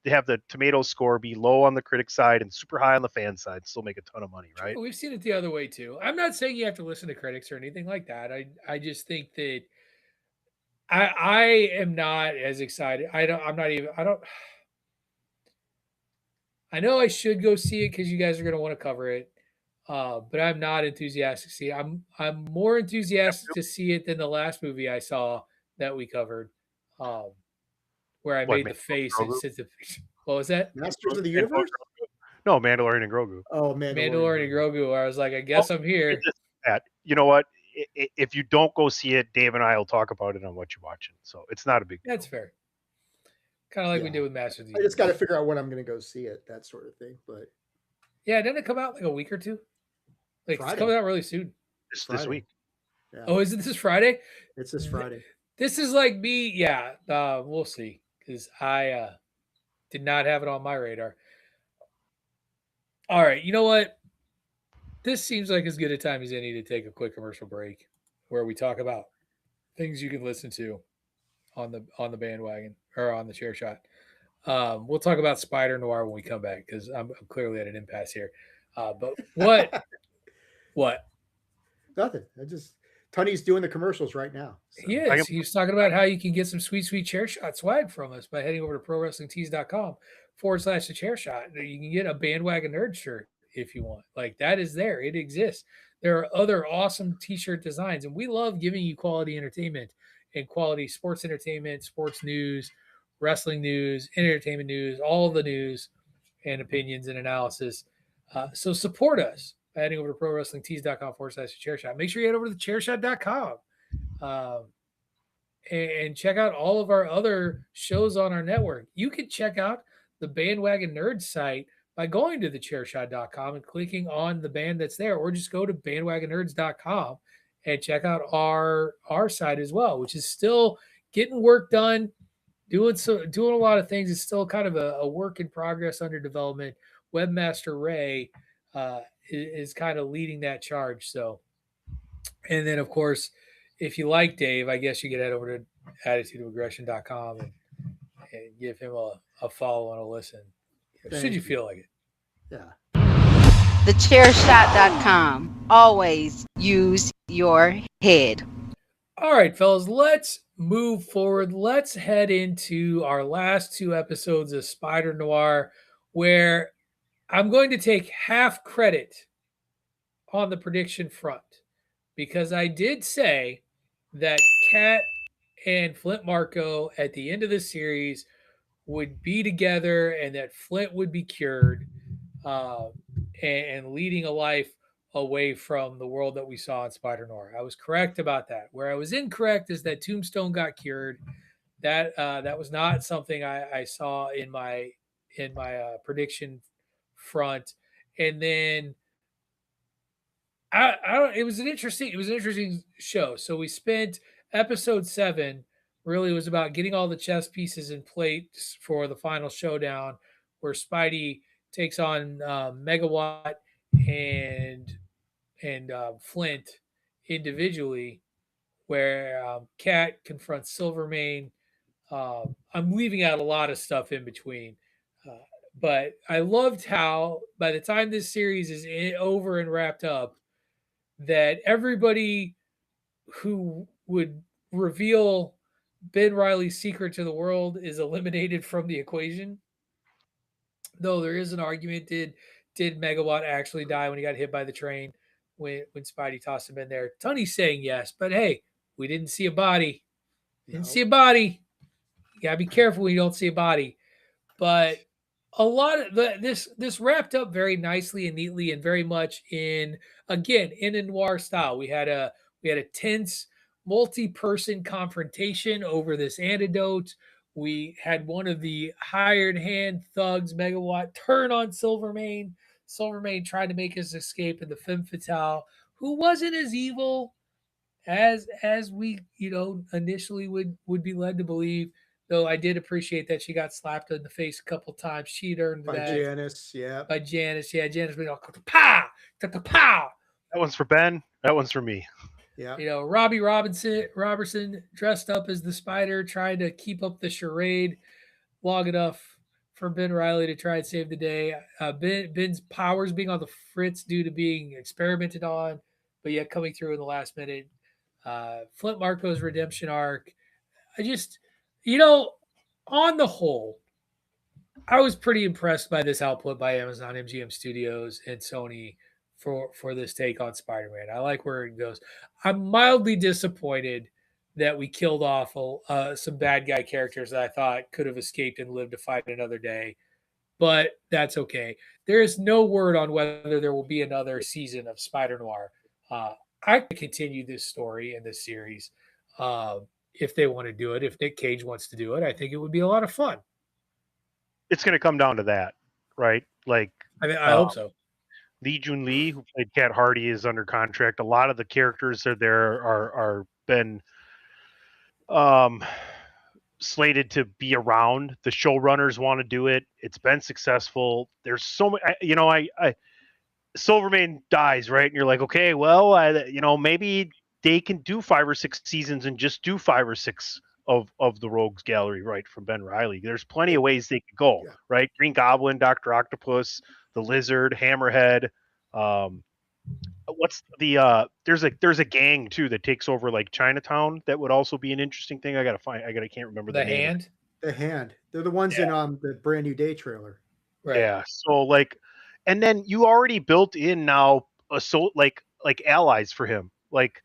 have the tomato score be low on the critic side and super high on the fan side, still make a ton of money, right? We've seen it the other way too. I'm not saying you have to listen to critics or anything like that. I just think that I am not as excited. I know I should go see it because you guys are going to want to cover it. But I'm not enthusiastic to see it. I'm more enthusiastic to see it than the last movie I saw that we covered, where I made the face and said the. What was that? Masters of the Universe? No, Mandalorian and Grogu. Oh, Mandalorian and Grogu. Where I was like, I guess I'm here. You know what? If you don't go see it, Dave and I will talk about it on what you're watching. So it's not a big deal. That's fair. Kind of like we did with Masters of the Universe. I just got to figure out when I'm going to go see it, that sort of thing. But yeah, didn't it come out like a week or two? Like Friday. It's coming out really soon. This week. Yeah. Oh, is it this Friday? It's this Friday. This is like me. Yeah, we'll see. Because I did not have it on my radar. All right, you know what? This seems like as good a time as any to take a quick commercial break, where we talk about things you can listen to on the bandwagon or on the chair shot. We'll talk about Spider Noir when we come back because I'm clearly at an impasse here. But what? What? Nothing. Tony's doing the commercials right now. So. Yes, he's talking about how you can get some sweet chair shot swag from us by heading over to prowrestlingtees.com/the chair shot. You can get a bandwagon nerd shirt if you want. Like that is there. It exists. There are other awesome t-shirt designs, and we love giving you quality entertainment and quality sports entertainment, sports news, wrestling news, entertainment news, all the news and opinions and analysis. So support us by heading over to prowrestlingtees.com/chairshot. Make sure you head over to thechairshot.com and check out all of our other shows on our network. You can check out the Bandwagon Nerds site by going to thechairshot.com and clicking on the band that's there, or just go to bandwagonnerds.com and check out our site as well, which is still getting work done, doing a lot of things. It's still kind of a work in progress, under development. Webmaster Ray is kind of leading that charge. So, and then of course, if you like Dave, I guess you could head over to attitudeofaggression.com and give him a follow and a listen. Should you feel like it? Yeah. Thechairshot.com. Always use your head. All right, fellas, let's move forward. Let's head into our last 2 episodes of Spider Noir, where I'm going to take half credit on the prediction front, because I did say that Kat and Flint Marko at the end of the series would be together and that Flint would be cured and leading a life away from the world that we saw in Spider Noir. I was correct about that. Where I was incorrect is that Tombstone got cured. That was not something I saw in my prediction front. And then I don't. It was an interesting show. So we spent episode 7 really was about getting all the chess pieces in place for the final showdown, where Spidey takes on Megawatt and Flint individually, where Cat confronts Silvermane. I'm leaving out a lot of stuff in between. But I loved how by the time this series is over and wrapped up, that everybody who would reveal Ben Riley's secret to the world is eliminated from the equation. Though there is an argument: did Megawatt actually die when he got hit by the train when Spidey tossed him in there? Tony's saying yes, but hey, we didn't see a body. Didn't see a body. You gotta be careful when you don't see a body. But a lot of this wrapped up very nicely and neatly, and very much in a noir style. We had a tense multi-person confrontation over this antidote. We had one of the hired hand thugs, Megawatt, turn on Silvermane. Silvermane tried to make his escape in the femme fatale, who wasn't as evil as we initially would be led to believe. Though I did appreciate that she got slapped in the face a couple times. She'd earned by that. Janice, yeah. By Janice, yeah. Janice being all pow, pow. That one's for Ben. That one's for me. Yeah. Robbie Robertson dressed up as the Spider, trying to keep up the charade long enough for Ben Riley to try and save the day. Ben's powers being on the fritz due to being experimented on, but yet coming through in the last minute. Flint Marco's redemption arc. I just, on the whole, I was pretty impressed by this output by Amazon, MGM Studios, and Sony for this take on Spider-Man. I like where it goes. I'm mildly disappointed that we killed off some bad guy characters that I thought could have escaped and lived to fight another day, but that's okay. There is no word on whether there will be another season of Spider-Noir. I could continue this story in this series if they want to do it. If Nick Cage wants to do it, I think it would be a lot of fun. It's going to come down to that, right? Like, I hope so. Lee Jun Lee, who played Cat Hardy, is under contract. A lot of the characters are been slated to be around. The showrunners want to do it. It's been successful. There's so many. Silvermane dies, right? And you're like, okay, well, maybe they can do 5 or 6 seasons and just do 5 or 6 of the Rogues Gallery, right, from Ben Riley. There's plenty of ways they could go, right? Green Goblin, Dr. Octopus, the Lizard, Hammerhead. What's the there's a gang too that takes over like Chinatown. That would also be an interesting thing. I can't remember the name. Hand. The Hand. They're the ones in the Brand New Day trailer. Right. Yeah. So like, and then you already built in now like allies for him. Like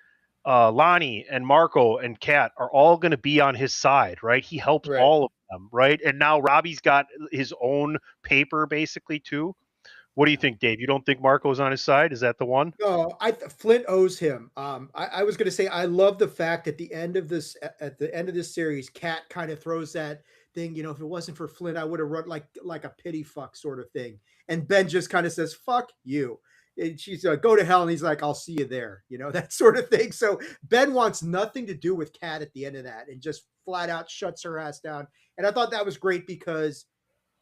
Lonnie and Marco and Kat are all going to be on his side, right? He helped all of them, right? And now Robbie's got his own paper basically too. What do you think, Dave? You don't think Marco's on his side? Is that the one? No, Flint owes him. I was going to say I love the fact at the end of this series, Kat kind of throws that thing. If it wasn't for Flint, I would have run like a pity fuck sort of thing. And Ben just kind of says, "Fuck you." And she's like, "Go to hell," and he's like, "I'll see you there." That sort of thing. So Ben wants nothing to do with Kat at the end of that, and just flat out shuts her ass down. And I thought that was great because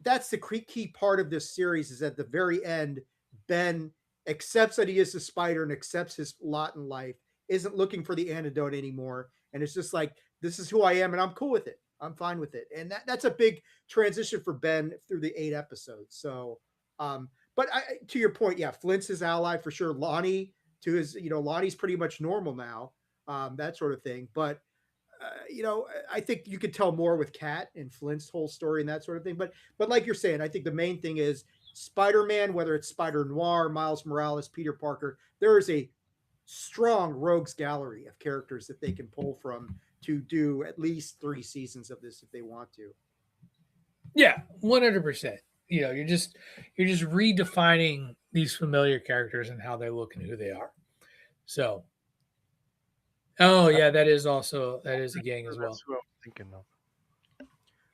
that's the key part of this series is at the very end, Ben accepts that he is the Spider and accepts his lot in life, isn't looking for the antidote anymore. And it's just like, this is who I am and I'm cool with it. I'm fine with it. And that's a big transition for Ben through the 8 episodes. So, but to your point, yeah, Flint's his ally for sure. Lonnie to his, Lonnie's pretty much normal now, that sort of thing. But I think you could tell more with Kat and Flint's whole story and that sort of thing. But like you're saying, I think the main thing is Spider-Man, whether it's Spider-Noir, Miles Morales, Peter Parker, there is a strong rogues gallery of characters that they can pull from to do at least 3 seasons of this if they want to. Yeah, 100%. You're just redefining these familiar characters and how they look and who they are. So, oh yeah, that is a gang as well. That's who I was thinking of.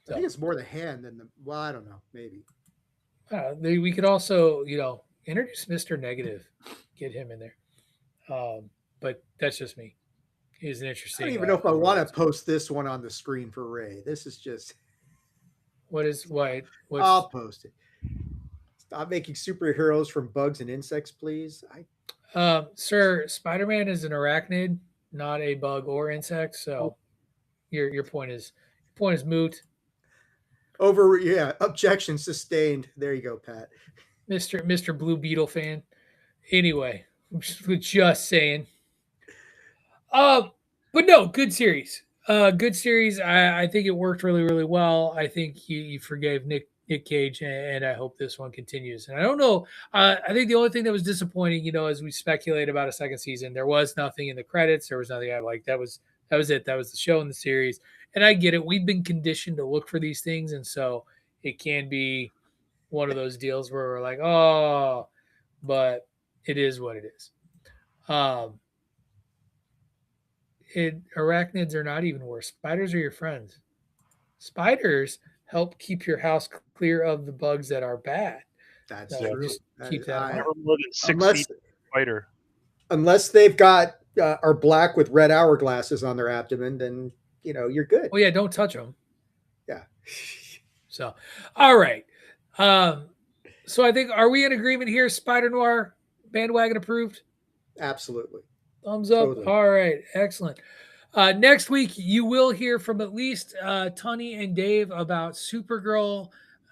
I think it's more the hand than the. Well, I don't know. Maybe. We could also, introduce Mr. Negative, get him in there. But that's just me. He's an interesting. I don't even know if I want to post this one on the screen for Ray. This is just. I'll post it. Stop making superheroes from bugs and insects, please. Sir, Spider-Man is an arachnid, not a bug or insect. So, your point is moot. Objection sustained. There you go, Pat. Mr. Blue Beetle fan. Anyway, just saying. But no, good series. Good series. I think it worked really, really well. I think you forgave Nick Cage, and I hope this one continues. And I don't know. I think the only thing that was disappointing, as we speculate about a second season, there was nothing in the credits. There was nothing I liked. That was it. That was the show in the series. And I get it. We've been conditioned to look for these things, and so it can be one of those deals where we're like, oh, but it is what it is. Arachnids are not even worse. Spiders are your friends. Spiders help keep your house clear of the bugs that are bad. That's true. Just keep that. Never more than 6 feet spider. Unless they've got are black with red hourglasses on their abdomen, then you're good. Oh yeah, don't touch them. Yeah. So, all right. So I think, are we in agreement here? Spider Noir bandwagon approved. Absolutely. Thumbs up. Totally. All right. Excellent. Next week, you will hear from at least Tony and Dave about Supergirl.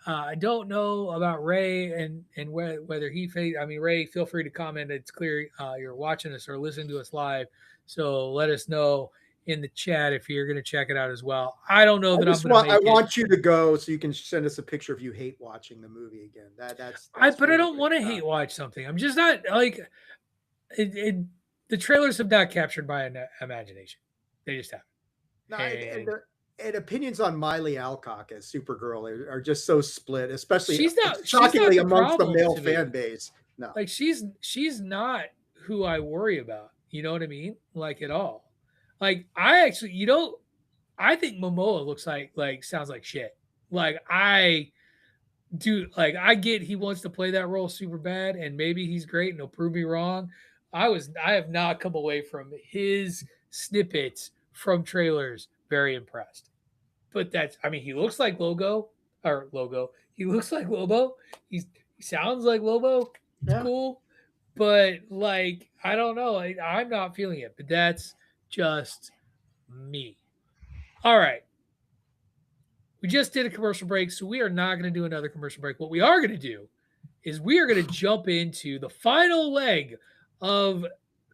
I don't know about Ray and whether he. Ray, feel free to comment. It's clear you're watching us or listening to us live. So let us know in the chat if you're going to check it out as well. I don't know that I'm going to make it. I want you to go so you can send us a picture if you hate watching the movie again. That's but I don't want to hate watch something. I'm just not like it. The trailers have not captured my imagination. They just haven't. No, and opinions on Miley Alcock as Supergirl are just so split, especially shockingly amongst the male fan base. No, like she's not who I worry about. You know what I mean? Like at all. Like I actually, I think Momoa looks like sounds like shit. Like I get he wants to play that role super bad, and maybe he's great, and he'll prove me wrong. I have not come away from his snippets from trailers very impressed. But he looks like Logo. He looks like Lobo. He sounds like Lobo. It's cool. But I don't know. I'm not feeling it. But that's just me. All right. We just did a commercial break, so we are not going to do another commercial break. What we are going to do is we are going to jump into the final leg of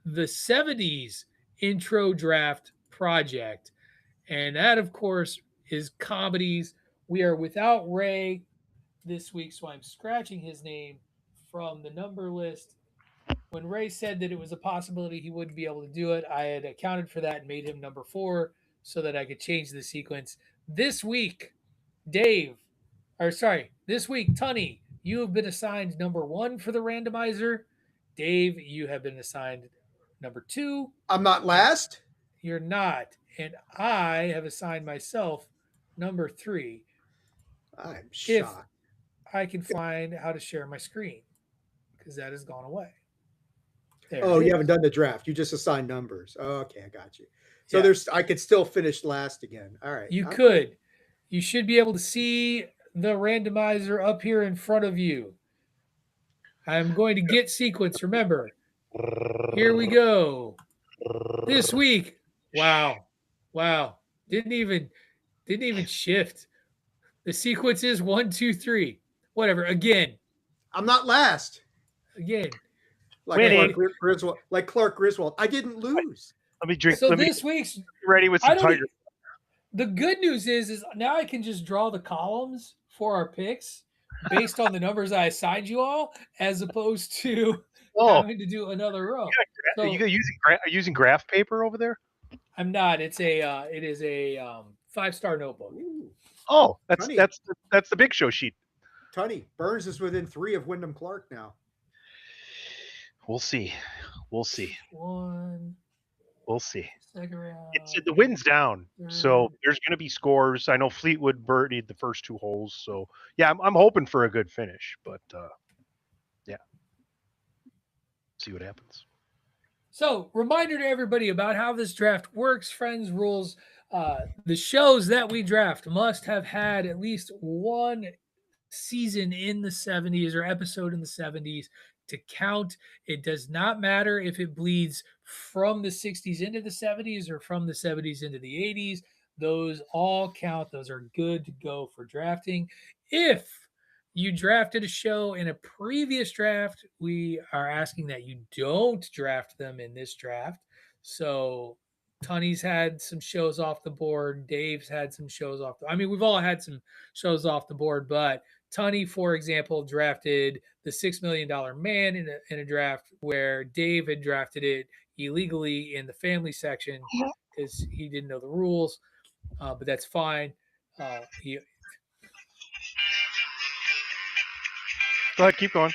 the 70s intro draft project. And that, of course, is comedies. We are without Ray this week, so I'm scratching his name from the number list. When Ray said that it was a possibility he wouldn't be able to do it, I had accounted for that and made him number 4 so that I could change the sequence. This week, Tunny, you have been assigned number 1 for the randomizer. Dave, you have been assigned number 2. I'm not last? You're not. And I have assigned myself number 3. I'm shocked. If I can find how to share my screen, because that has gone away. You haven't done the draft. You just assigned numbers. Okay, I got you. So I could still finish last again. All right. You could. You should be able to see the randomizer up here in front of you. I'm going to get sequence. Remember, here we go. This week. Wow. Didn't even shift. The sequence is 1, 2, 3. Whatever. Again. I'm not last. Again. Like Clark Griswold. I didn't lose. Let me drink. So this week's ready with some Tiger. The good news is now I can just draw the columns for our picks based on the numbers I assigned you all, as opposed to having to do another row. Are you using graph paper over there? I'm not. It is a 5-star notebook. Oh, that's the Big Show sheet. Tunny, Burns is within 3 of Wyndham Clark now. We'll see. We'll see. One. We'll see. Second round. It's the wind's down, so third. there's going to be scores. I know Fleetwood birdied the first 2 holes, so yeah, I'm hoping for a good finish, but yeah, see what happens. So, reminder to everybody about how this draft works, friends, rules. The shows that we draft must have had at least one season in the 70s or episode in the 70s to count. It does not matter if it bleeds from the 60s into the 70s or from the 70s into the 80s. Those all count. Those are good to go for drafting. If you drafted a show in a previous draft, we are asking that you don't draft them in this draft. So Tunney's had some shows off the board. Dave's had some shows off. I mean, we've all had some shows off the board, but Tunney, for example, drafted the $6 Million Man in a draft where Dave had drafted it illegally in the family section because he didn't know the rules. But that's fine. Go ahead, keep going.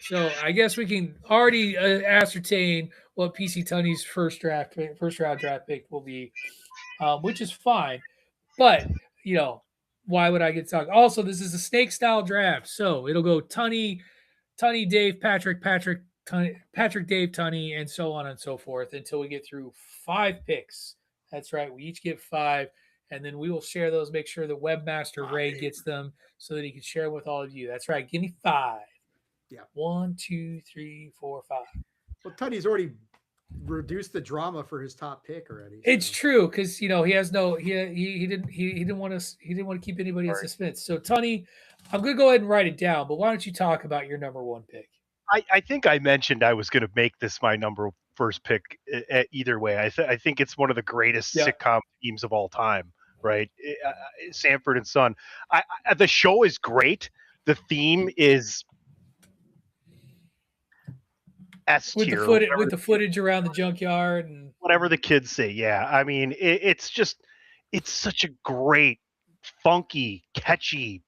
So I guess we can already ascertain what PC Tunney's first round draft pick will be, which is fine. But why would I get stuck? Also, this is a snake style draft, so it'll go Tunney, Dave, Patrick, Dave, Tunney, and so on and so forth until we get through 5 picks. That's right. We each get 5, and then we will share those. Make sure the webmaster Ray gets them so that he can share them with all of you. That's right. Give me 5. Yeah. 1, 2, 3, 4, 5. Well, Tunney's already reduced the drama for his top pick already. It's true because he has no he didn't want to keep anybody in suspense. So Tunney, I'm gonna go ahead and write it down. But why don't you talk about your number 1 pick? I think I mentioned I was going to make this my first pick either way. I think it's one of the greatest sitcom themes of all time, right? Sanford and Son. The show is great. The theme is S tier with the footage around the junkyard and whatever the kids say. Yeah, I mean, it's such a great, funky, catchy,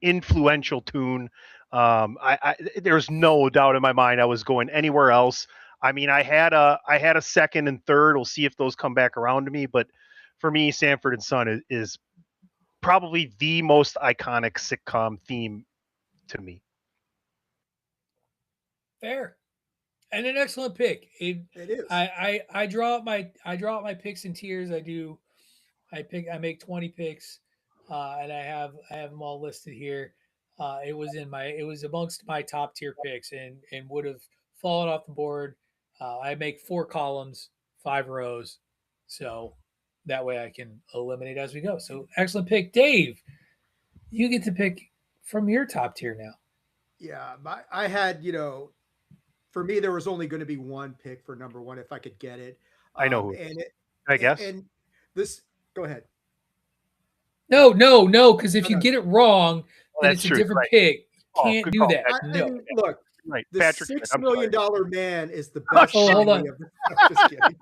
influential tune. There's no doubt in my mind I was going anywhere else. I mean, I had a second and third. We'll see if those come back around to me. But for me, Sanford and Son is probably the most iconic sitcom theme to me. Fair. And an excellent pick. It is. I draw out my picks in tiers. I make 20 picks, and I have them all listed here. It was amongst my top tier picks and would have fallen off the board. I make 4 columns, 5 rows, so that way I can eliminate as we go. So excellent pick, Dave. You get to pick from your top tier now. Yeah, I had for me, there was only going to be 1 pick for number 1 if I could get it. I know who. I guess. And this, go ahead. No, because if you get it wrong, then it's a different pick. You can't do that. No. Look, right. The Patrick, $6 million Man is the best. Hold on. Just kidding.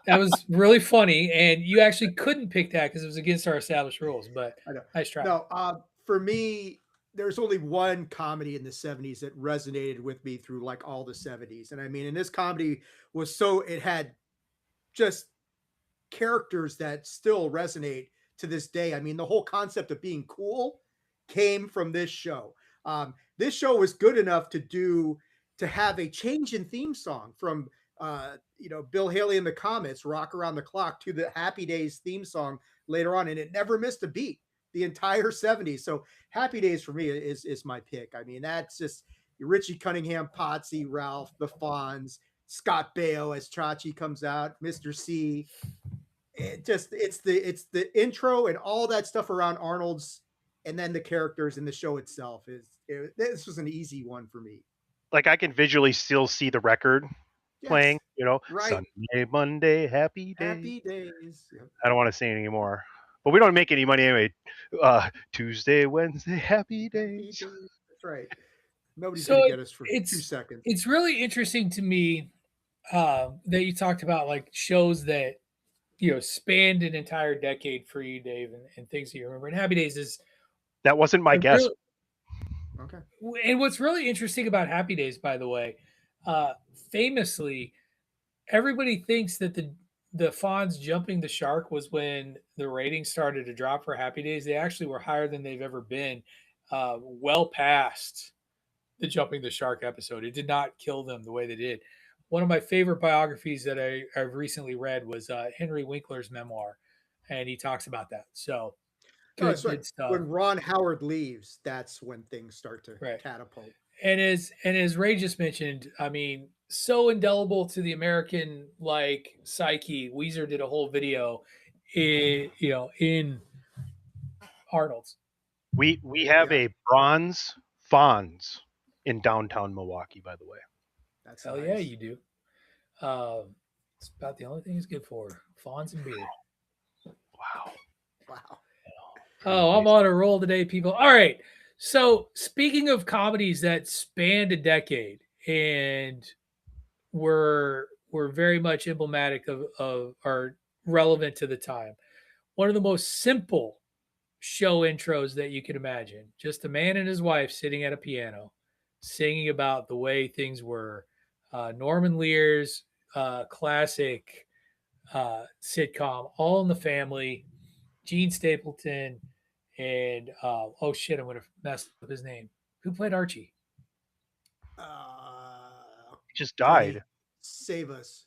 That was really funny, and you actually couldn't pick that because it was against our established rules. But nice try. No, for me, there's only one comedy in the 70s that resonated with me through like all the 70s. And I mean, and this comedy was it had just characters that still resonate to this day. I mean, the whole concept of being cool came from this show. This show was good enough to have a change in theme song from, Bill Haley and the Comets, Rock Around the Clock, to the Happy Days theme song later on. And it never missed a beat the entire 70s. So Happy Days for me is my pick. I mean, that's just Richie Cunningham, Potsy, Ralph, the Fonz, Scott Baio as Chachi comes out, Mr. C. It's the intro and all that stuff around Arnold's, and then the characters in the show itself. This was an easy one for me. Like I can visually still see the record playing, right. Sunday, Monday, happy days. Happy days. Yep. I don't want to say anymore. But we don't make any money anyway. Tuesday, Wednesday, happy days. That's right. Nobody's going to get us for 2 seconds. It's really interesting to me that you talked about like shows that, spanned an entire decade for you, Dave, and things that you remember. And Happy Days that wasn't my guess. Okay. And what's really interesting about Happy Days, by the way, Famously, everybody thinks that the Fonz jumping the shark was when the ratings started to drop for Happy Days. They actually were higher than they've ever been, well past the jumping the shark episode. It did not kill them the way they did. One of my favorite biographies that I've recently read was Henry Winkler's memoir, and he talks about that. So good, right. good stuff. When Ron Howard leaves, that's when things start to Right. catapult. And as Ray just mentioned, I mean, so indelible to the American like psyche. Weezer did a whole video in Arnold's. We have a bronze Fonz in downtown Milwaukee, by the way. That's hell nice. Yeah, you do. It's about the only thing he's good for. Fonz and beer. Wow. Oh, I'm on a roll today, people. All right. So speaking of comedies that spanned a decade and were very much emblematic of or relevant to the time, one of the most simple show intros that you could imagine, just a man and his wife sitting at a piano singing about the way things were. Norman Lear's classic sitcom, All in the Family, Gene Stapleton, and oh shit, I'm gonna mess up his name. Who played Archie? He just died. Save us.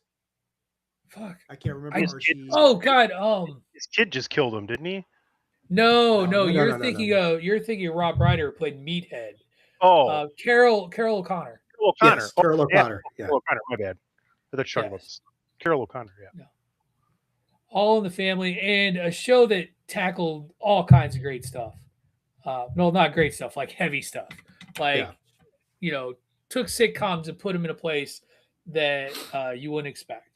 Fuck. I can't remember Archie. Oh god, his kid just killed him, didn't he? No, you're thinking of Rob Reiner, who played Meathead. Oh, Carol O'Connor. Yes, Carol O'Connor. Yeah. Carol O'Connor, my bad. Carol O'Connor, yeah. No. All in the Family, and a show that tackled all kinds of great stuff. No, not great stuff, like heavy stuff. Like, took sitcoms and put them in a place that you wouldn't expect.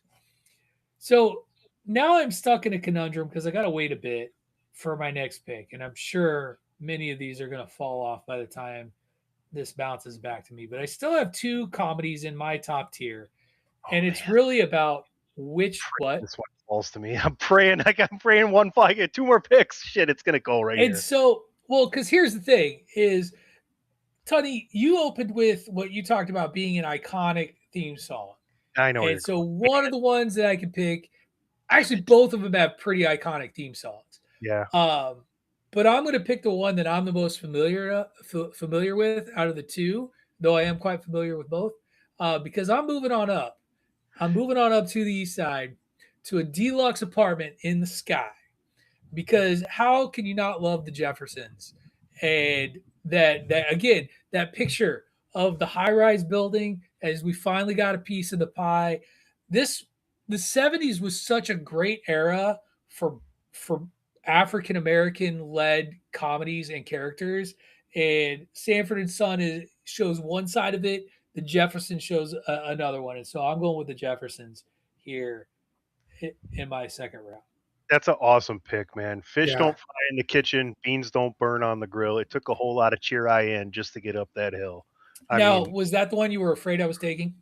So now I'm stuck in a conundrum because I got to wait a bit for my next pick. And I'm sure many of these are going to fall off by the time this bounces back to me. But I still have two comedies in my top tier. And it's really about what? This one falls to me. I'm praying one fall. I get two more picks. Shit, it's going to go right here. And so, well, because here's the thing is, Tunney, you opened with what you talked about being an iconic theme song. I know. And so one of the ones that I could pick, actually both of them have pretty iconic theme songs. Yeah. But I'm going to pick the one that I'm the most familiar with out of the two, though I am quite familiar with both, because I'm moving on up. I'm moving on up to the east side to a deluxe apartment in the sky, because how can you not love the Jeffersons? And that again, that picture of the high-rise building as we finally got a piece of the pie. The 70s was such a great era for African-American led comedies and characters. And Sanford and Son shows one side of it. The Jeffersons shows another one. And so I'm going with the Jeffersons here in my second round. That's an awesome pick, man. Fish don't fry in the kitchen. Beans don't burn on the grill. It took a whole lot of cheer I in just to get up that hill. Was that the one you were afraid I was taking?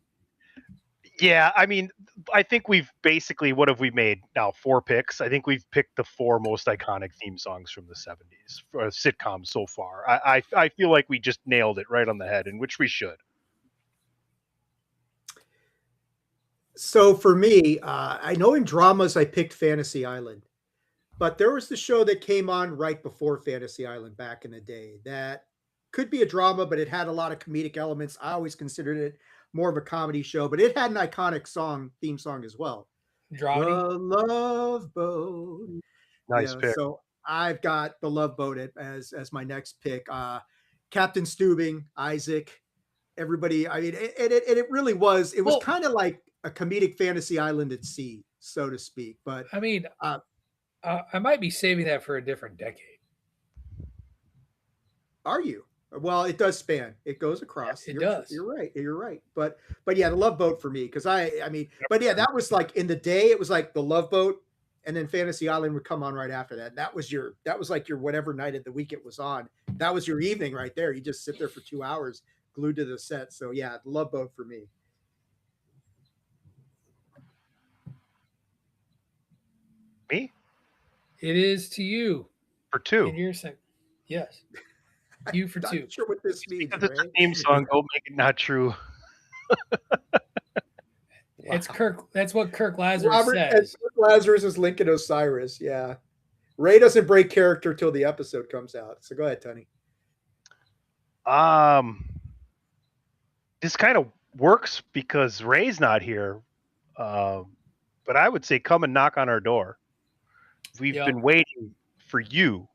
Yeah, I mean, I think we've basically, what have we made now? 4 picks. I think we've picked the 4 most iconic theme songs from the 70s for sitcoms so far. I feel like we just nailed it right on the head, in which we should. So for me, I know in dramas I picked Fantasy Island, but there was the show that came on right before Fantasy Island back in the day that could be a drama, but it had a lot of comedic elements. I always considered it more of a comedy show, but it had an iconic theme song as well. Dramedy? The Love Boat. Nice pick. So I've got The Love Boat as my next pick. Captain Stubing, Isaac, everybody. I mean, it really was. It was kind of like a comedic Fantasy Island at sea, so to speak. But I mean, I might be saving that for a different decade. Are you? Well, it does span. It goes across. It does. You're right. You're right. But yeah, The Love Boat for me, because I mean, but yeah, that was like in the day. It was like The Love Boat, and then Fantasy Island would come on right after that. That was like your whatever night of the week it was on. That was your evening right there. You just sit there for 2 hours glued to the set. So yeah, The Love Boat for me. Me? It is to you. For 2. In your second. Yes. You for 2. Not sure what this means. Because it's a theme song. Don't make it not true. It's Kirk. That's what Kirk Lazarus Robert says. Kirk Lazarus is Lincoln Osiris. Yeah. Ray doesn't break character till the episode comes out. So go ahead, Tony. This kind of works because Ray's not here. But I would say come and knock on our door. We've been waiting for you.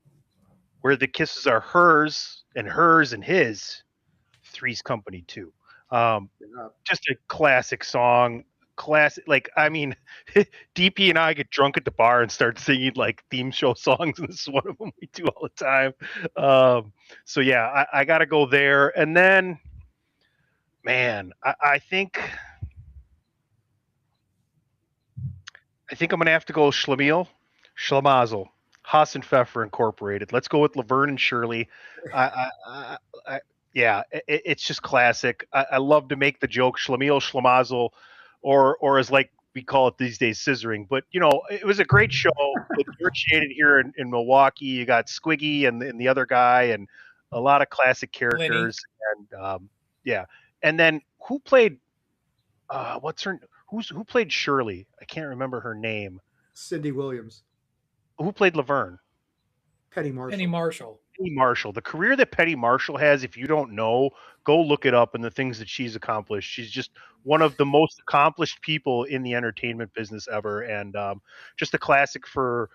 Where the kisses are hers and his. Three's Company 2. Just a classic song. Classic, like, I mean, DP and I get drunk at the bar and start singing like theme show songs, and this is one of them we do all the time. So yeah, I got to go there, and then, man, I think I'm gonna have to go Schlemazel, Haas and Pfeffer Incorporated. Let's go with Laverne and Shirley. Yeah, it's just classic. I love to make the joke Schlemazel. Or as like we call it these days, scissoring. But, you know, it was a great show. It originated here in Milwaukee. You got Squiggy and the other guy and a lot of classic characters. Lenny. And yeah. And then who played who played Shirley? I can't remember her name. Cindy Williams. Who played Laverne? Penny Marshall. Penny Marshall. The career that Penny Marshall has, if you don't know, go look it up and the things that she's accomplished. She's just one of the most accomplished people in the entertainment business ever. And just a classic for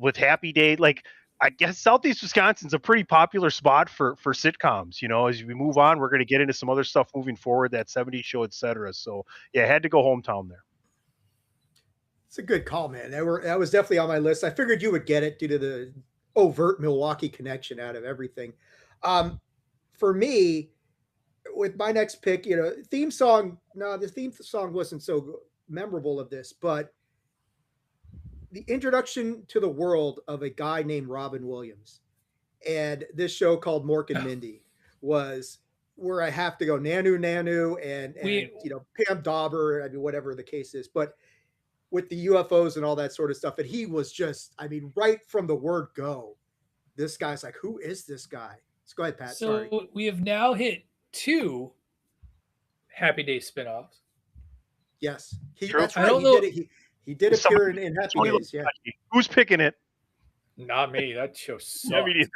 with Happy Day. Like, I guess Southeast Wisconsin's a pretty popular spot for sitcoms. You know, as we move on, we're going to get into some other stuff moving forward, that 70s show, etc. So yeah, I had to go hometown there. It's a good call, man. That was definitely on my list. I figured you would get it due to the overt Milwaukee connection out of everything. For me, with my next pick, you know, theme song. No, the theme song wasn't so memorable of this, but the introduction to the world of a guy named Robin Williams, and this show called Mork and Mindy was where I have to go. Nanu, and you know, Pam Dauber. I mean, whatever the case is, but with the UFOs and all that sort of stuff. And he was just, I mean, right from the word go, this guy's like, who is this guy? Let's go ahead, Pat. So sorry. We have now hit 2 Happy Days spinoffs. Yes. That's right. He did it. He did appear in Happy Days. Yeah. Who's picking it? Not me. That show sucked. I mean,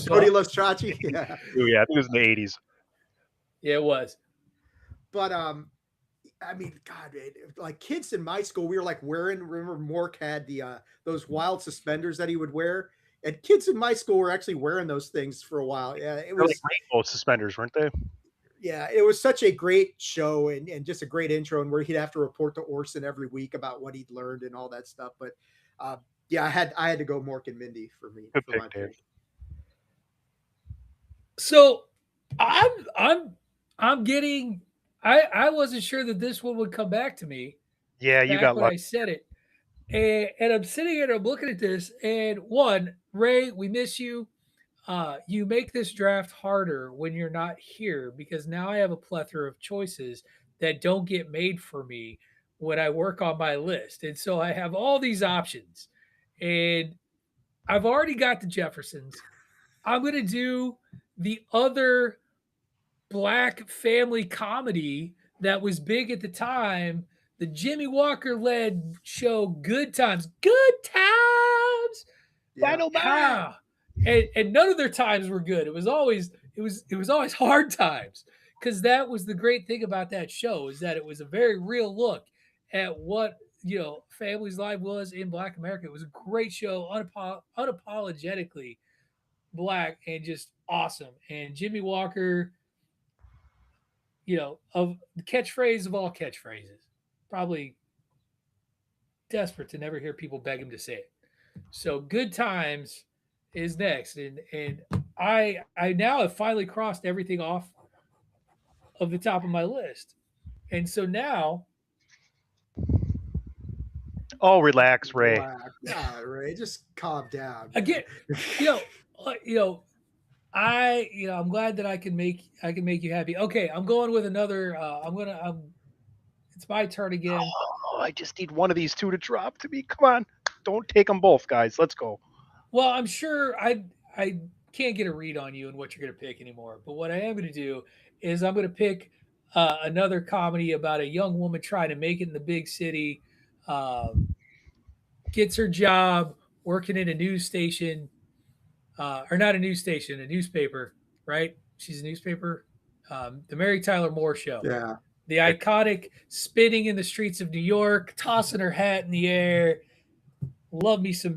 Cody Loves Chachi. Yeah. Oh, yeah. I think it was in the 80s. Yeah, it was. But, I mean, God, like kids in my school, we were like wearing. Remember, Mork had the those wild suspenders that he would wear, and kids in my school were actually wearing those things for a while. Yeah, it was like rainbow suspenders, weren't they? Yeah, it was such a great show and just a great intro, and where he'd have to report to Orson every week about what he'd learned and all that stuff. But yeah, I had to go Mork and Mindy for me. Good pick, Dave. So I'm getting. I wasn't sure that this one would come back to me. Yeah, you got lucky. I said it. And I'm sitting here and I'm looking at this. And one, Ray, we miss you. You make this draft harder when you're not here because now I have a plethora of choices that don't get made for me when I work on my list. And so I have all these options. And I've already got the Jeffersons. I'm going to do the other Black family comedy that was big at the time, the Jimmy Walker led show Good Times. Good Times. Yeah. And none of their times were good. It was always hard times, because that was the great thing about that show, is that it was a very real look at what, you know, family's life was in Black America. It was a great show, unapologetically Black and just awesome. And Jimmy Walker, you know, of the catchphrase of all catchphrases, probably desperate to never hear people beg him to say it. So Good Times is next. And I now have finally crossed everything off of the top of my list. And so now. Oh, relax, Ray. Yeah, Ray, just calm down. Again, I'm glad that I can make you happy. Okay, I'm going with another. It's my turn again. Oh, I just need one of these two to drop to me. Come on, don't take them both, guys. Let's go. Well, I'm sure I can't get a read on you and what you're going to pick anymore. But what I am going to do is I'm going to pick another comedy about a young woman trying to make it in the big city, gets her job working in a news station, or not a news station, a newspaper, right? She's a newspaper. The Mary Tyler Moore Show. Yeah. The iconic spinning in the streets of New York, tossing her hat in the air. Love me some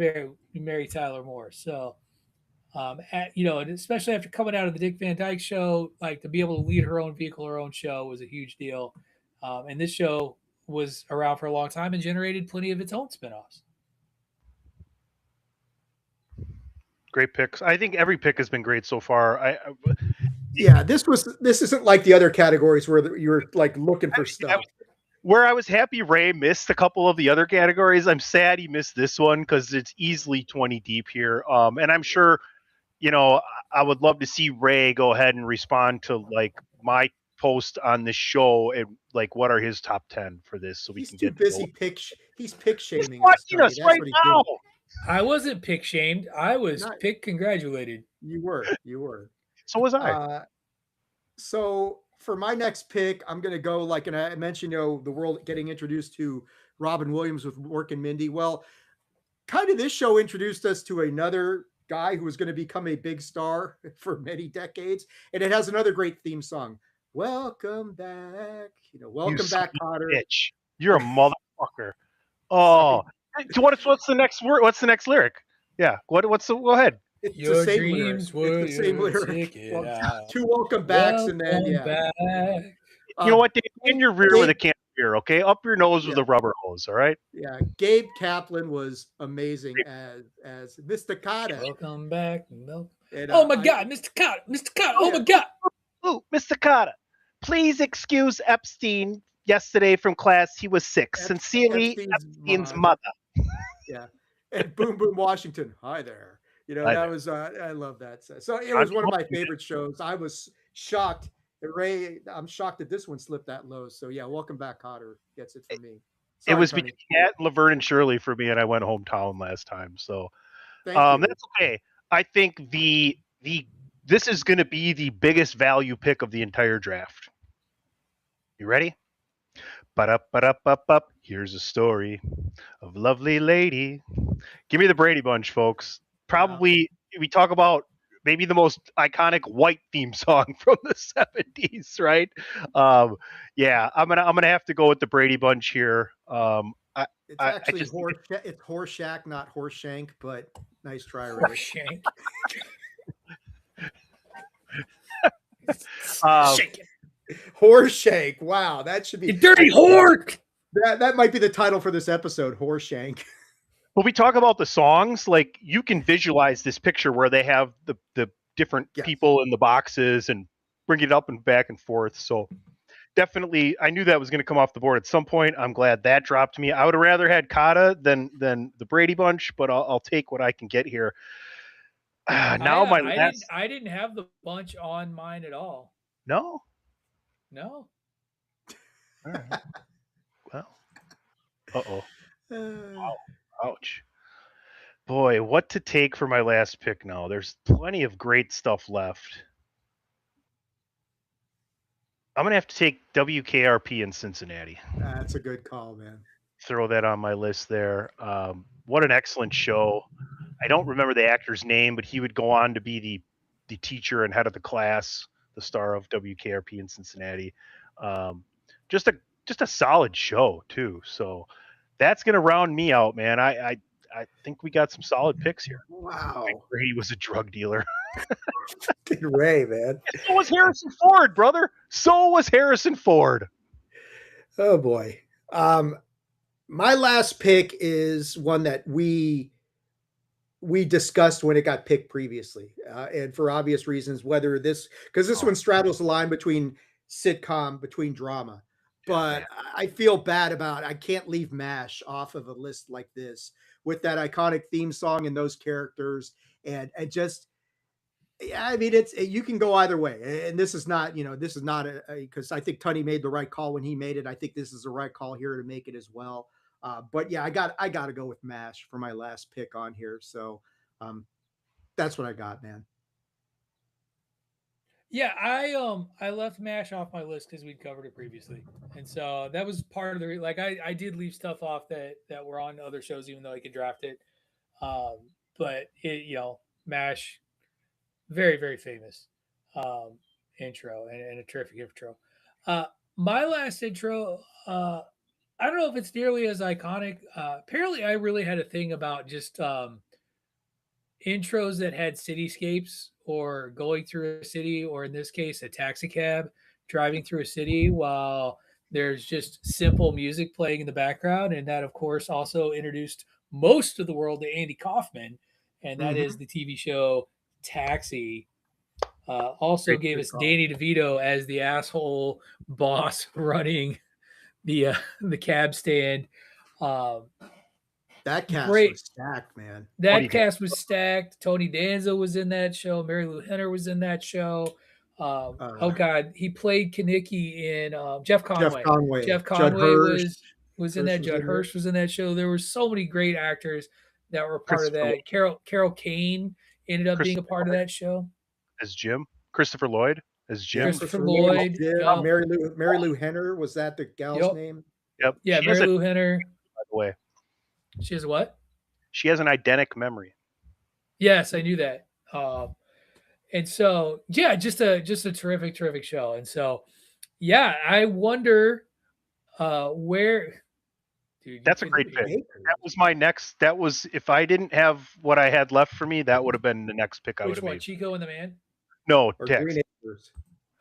Mary Tyler Moore. So, and especially after coming out of the Dick Van Dyke Show, like to be able to lead her own vehicle, her own show was a huge deal. And this show was around for a long time and generated plenty of its own spinoffs. Great picks. I think every pick has been great so far. Yeah, this isn't like the other categories where you're like looking for stuff. Where I was happy Ray missed a couple of the other categories, I'm sad he missed this one because it's easily 20 deep here. And I'm sure, I would love to see Ray go ahead and respond to like my post on this show and like what are his top 10 for this, so he's too busy he's pick shaming us right now. I wasn't pick shamed. I was pick congratulated. You were. So was I. So for my next pick, I'm going to go like, and I mentioned, the world getting introduced to Robin Williams with Mork and Mindy. Well, kind of this show introduced us to another guy who was going to become a big star for many decades. And it has another great theme song. Welcome back. Welcome back, Cotter. Bitch. You're a motherfucker. Oh, what's the next word? What's the next lyric? Yeah. Go ahead. It's your the same dreams lyric. It's the same lyric. Two welcome backs and then back. You know what, Dave? In your rear with a can of beer, okay? Up your nose with a rubber hose, all right? Yeah. Gabe Kaplan was amazing as Mr. Cotter. Welcome back. Oh my God, Mr. Cotter. Mr. Cotter. Oh my God. Oh, Mr. Cotter. Please excuse Epstein yesterday from class. He was sick. Sincerely, Epstein's mother. Yeah. And Boom Boom Washington. Hi there. That was I love that. So it was one of my favorite shows. I was shocked. Ray, I'm shocked that this one slipped that low. So yeah, welcome back, Cotter gets it for me. Sorry, it was between Cat, Laverne, and Shirley for me, and I went hometown last time. So that's okay. I think this is going to be the biggest value pick of the entire draft. You ready? Ba-da-ba-da-ba-ba. Here's a story of a lovely lady. Give me the Brady Bunch, folks. Probably we talk about maybe the most iconic white theme song from the 70s, right? Yeah, I'm gonna have to go with the Brady Bunch here. It's actually it's Horseshack, not Horseshank, but nice try, Ray. Horseshank. Shake it. Horseshank. Wow, that should be you dirty whore. That might be the title for this episode, Horseshank. When we talk about the songs, like you can visualize this picture where they have the different people in the boxes and bring it up and back and forth. So definitely, I knew that was going to come off the board at some point. I'm glad that dropped me. I would have rather had Kata than the Brady Bunch, but I'll take what I can get here. I didn't have the bunch on mine at all. No. All right. Well. Uh-oh. Wow. Ouch. Boy, what to take for my last pick now? There's plenty of great stuff left. I'm going to have to take WKRP in Cincinnati. That's a good call, man. Throw that on my list there. What an excellent show. I don't remember the actor's name, but he would go on to be the teacher and head of the class, the star of WKRP in Cincinnati. Just a solid show, too. So that's going to round me out, man. I think we got some solid picks here. Wow. Brady was a drug dealer. Ray, man. So was Harrison Ford, brother. So was Harrison Ford. Oh, boy. My last pick is one that we discussed when it got picked previously. And for obvious reasons, whether this one straddles the line between sitcom, between drama. But I feel bad about I can't leave MASH off of a list like this with that iconic theme song and those characters. And just, I mean, you can go either way. And this is not, because I think Tunney made the right call when he made it. I think this is the right call here to make it as well. But yeah, I got to go with MASH for my last pick on here. So that's what I got, man. Yeah, I left MASH off my list because we'd covered it previously, and so that was part of the like I did leave stuff off that were on other shows, even though I could draft it. But MASH, very very famous intro and a terrific intro. My last intro, I don't know if it's nearly as iconic. Apparently, I really had a thing about just intros that had cityscapes or going through a city, or in this case, a taxi cab driving through a city while there's just simple music playing in the background. And that, of course, also introduced most of the world to Andy Kaufman, and that is the TV show Taxi. Also Great gave us call. Danny DeVito as the asshole boss running the cab stand. That cast Great. was stacked, man. That cast was stacked. Tony Danza was in that show. Mary Lou Henner was in that show. Oh God, he played Kaneki in Jeff Conway. Jeff Conway was in that. Judd Hirsch was in that show. There were so many great actors that were part of that. Carol Kane ended up being a part of that show as Jim. Christopher Lloyd as Jim. Christopher Lloyd. Yeah. Mary Lou Henner, was that the gal's name? Yep. Yeah, Mary Lou Henner. By the way, she has what? She has an eidetic memory. Yes, I knew that. And so, yeah, just a terrific show. And so, yeah, I wonder where. Dude, that's a great pick. That was my next. That was, if I didn't have what I had left for me, that would have been the next pick I would have made. Chico and the Man? No, Taxi.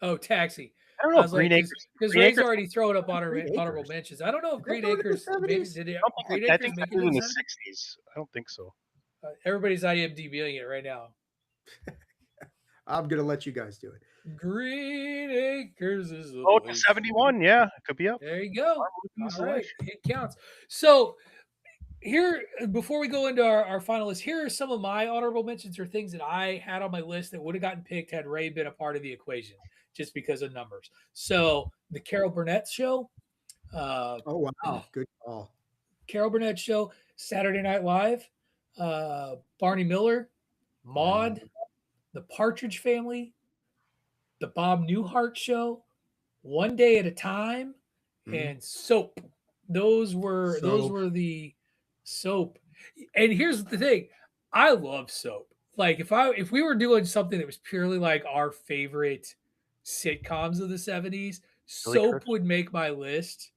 Oh, Taxi. I don't know if Green Acres. Because Ray's already thrown up honorable mentions. I don't know if Green Acres. Did it, I think that was in the 60s. I don't think so. Everybody's IMDbing it right now. I'm gonna let you guys do it. Green Acres is the 71. Yeah, it could be up. There you go. All right, it counts. So here, before we go into our finalists, here are some of my honorable mentions or things that I had on my list that would have gotten picked had Ray been a part of the equation, just because of numbers. So the Carol Burnett Show. Oh wow, good call. Carol Burnett Show, Saturday Night Live, Barney Miller, Maude, The Partridge Family, The Bob Newhart Show, One Day at a Time, and Soap. Those were the Soap. And here's the thing, I love Soap. Like if we were doing something that was purely like our favorite sitcoms of the 70s, Soap would make my list,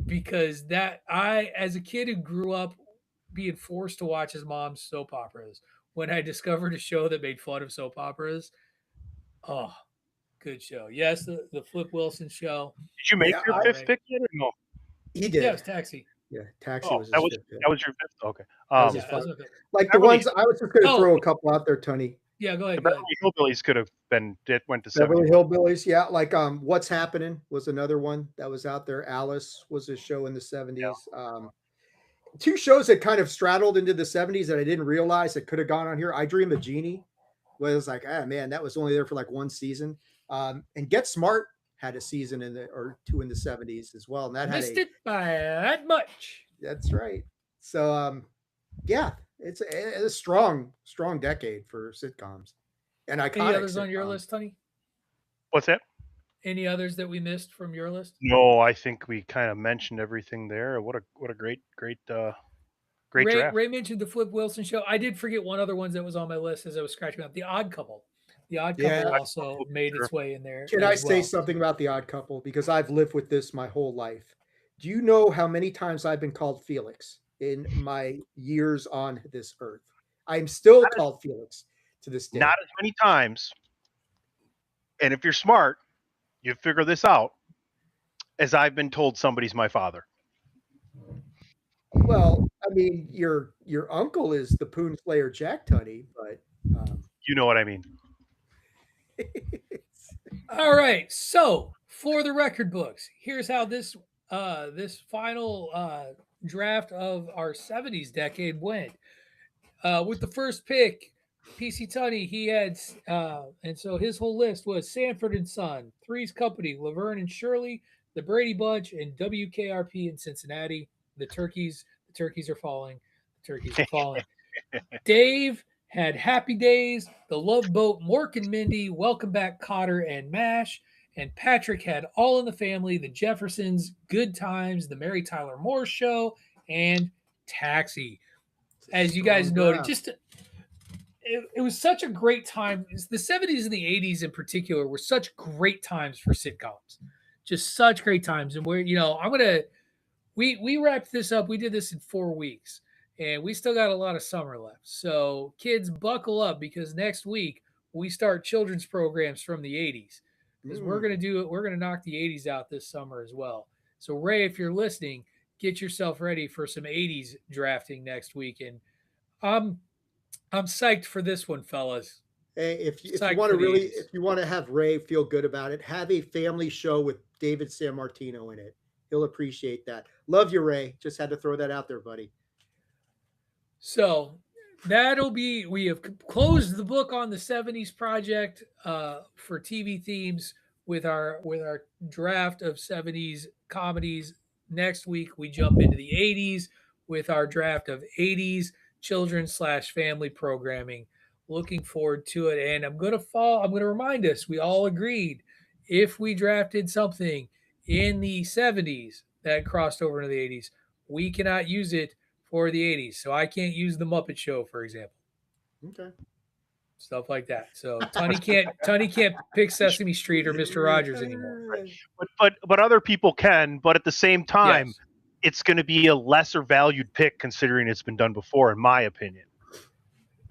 because that I, as a kid who grew up being forced to watch his mom's soap operas, when I discovered a show that made fun of soap operas, oh, good show. Yes, the Flip Wilson Show. Did you make your fifth pick yet or no? He did. Yeah, it was Taxi. Yeah, Taxi was that was your fifth? Okay. Like the ones I was just going to throw a couple out there, Tony. Yeah, go ahead. The Beverly Hillbillies could have went to Beverly Hillbillies. Yeah, like What's Happening was another one that was out there. Alice was a show in the 70s. Yeah. Two shows that kind of straddled into the 70s that I didn't realize that could have gone on here. I Dream of Jeannie was like, man, that was only there for like one season. And Get Smart had a season or two in the 70s as well. And that missed it by that much. That's right. So yeah, it's a strong decade for sitcoms. And iconic. Any others on your list, Tony? What's that? Any others that we missed from your list? No, I think we kind of mentioned everything there. What a great draft. Ray mentioned the Flip Wilson Show. I did forget one other one that was on my list as I was scratching up. The Odd Couple. The Odd Couple also made its way in there. Can I say something about The Odd Couple? Because I've lived with this my whole life. Do you know how many times I've been called Felix in my years on this earth? I'm still called Felix to this day. Not as many times. And if you're smart, you figure this out, as I've been told somebody's my father. Well, I mean, your uncle is the Poon Slayer Jack Tunney, but you know what I mean. All right, so for the record books, here's how this final draft of our 70s decade went. With the first pick, PC Tunney, he had, and so his whole list was Sanford and Son, Three's Company, Laverne and Shirley, The Brady Bunch, and WKRP in Cincinnati. The turkeys are falling. The turkeys are falling. Dave had Happy Days, The Love Boat, Mork and Mindy, Welcome Back, Cotter, and MASH. And Patrick had All in the Family, The Jeffersons, Good Times, The Mary Tyler Moore Show, and Taxi. As you guys noted, just it was such a great time. The 70s and the 80s in particular were such great times for sitcoms. Just such great times. And we're, we wrapped this up. We did this in 4 weeks, and we still got a lot of summer left. So kids, buckle up, because next week we start children's programs from the 80s. Because we're going to do it. We're going to knock the 80s out this summer as well. So Ray, if you're listening, get yourself ready for some 80s drafting next week. And I'm psyched for this one, fellas. Hey, if you want to have Ray feel good about it, have a family show with David Sammartino in it. He'll appreciate that. Love you, Ray. Just had to throw that out there, buddy. So we have closed the book on the 70s project for TV themes with our draft of 70s comedies. Next week we jump into the 80s with our draft of 80s children/family programming. Looking forward to it. And I'm going to remind us, we all agreed, if we drafted something in the 70s that crossed over into the 80s, we cannot use it for the 80s. So I can't use the Muppet Show, for example. Okay. Stuff like that. So Tunney can't pick Sesame Street or Mr. Rogers anymore. But other people can. But at the same time, Yes. It's going to be a lesser valued pick considering it's been done before, in my opinion.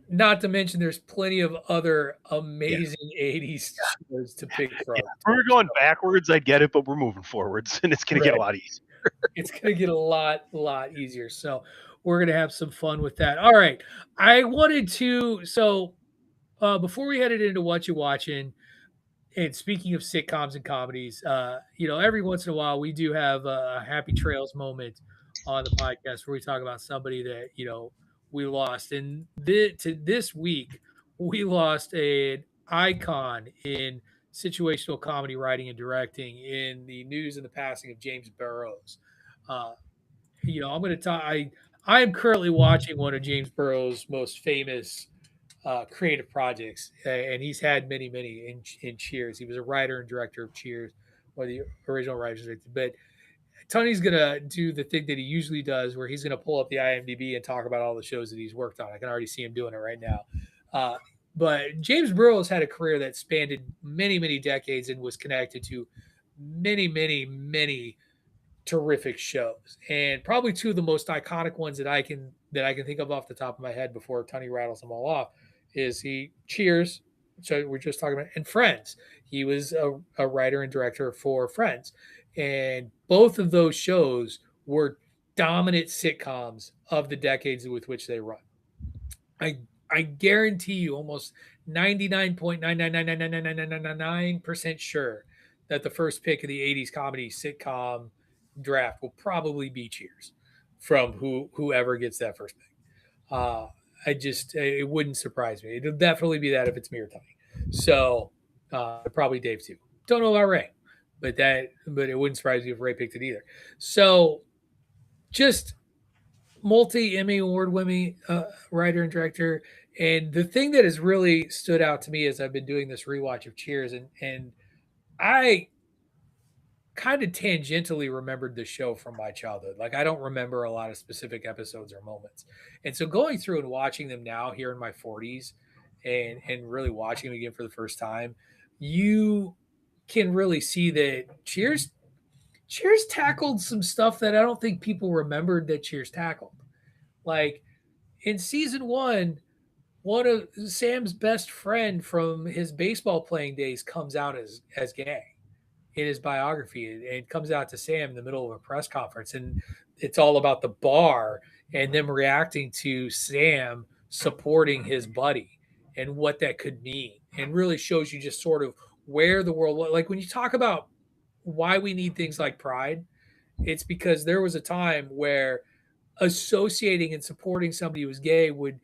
Not to mention, there's plenty of other amazing 80s shows to pick from. If we're going backwards, I get it, but we're moving forwards, and it's going to get a lot easier. It's going to get a lot easier. So we're going to have some fun with that. All right. I wanted to, before we headed into What You Watching, and speaking of sitcoms and comedies, every once in a while we do have a happy trails moment on the podcast where we talk about somebody that, we lost. And this week, we lost an icon in situational comedy writing and directing in the news and the passing of James Burrows. I'm going to talk. I am currently watching one of James Burrows' most famous creative projects, and he's had many in Cheers. He was a writer and director of Cheers, one of the original writers. But Tony's gonna do the thing that he usually does, where he's gonna pull up the IMDb and talk about all the shows that he's worked on. I can already see him doing it right now. But James Burrows had a career that spanned many decades and was connected to many terrific shows. And probably two of the most iconic ones that I can think of off the top of my head before Tony rattles them all off is Cheers, so we're just talking about, and Friends. He was a writer and director for Friends. And both of those shows were dominant sitcoms of the decades with which they run. I guarantee you, almost 99.9999999% sure that the first pick of the 80s comedy sitcom draft will probably be Cheers from whoever gets that first pick. It wouldn't surprise me. It'll definitely be that if it's me or Tony. So probably Dave too. Don't know about Ray, but it wouldn't surprise me if Ray picked it either. So just multi-Emmy award-winning writer and director. And the thing that has really stood out to me as I've been doing this rewatch of Cheers, and I kind of tangentially remembered the show from my childhood. Like, I don't remember a lot of specific episodes or moments. And so going through and watching them now here in my 40s and really watching them again for the first time, you can really see that Cheers tackled some stuff that I don't think people remembered that Cheers tackled. Like in season one of Sam's best friend from his baseball playing days comes out as gay in his biography, and comes out to Sam in the middle of a press conference. And it's all about the bar and them reacting to Sam supporting his buddy and what that could mean, and really shows you just sort of where the world, like when you talk about why we need things like Pride, it's because there was a time where associating and supporting somebody who was gay would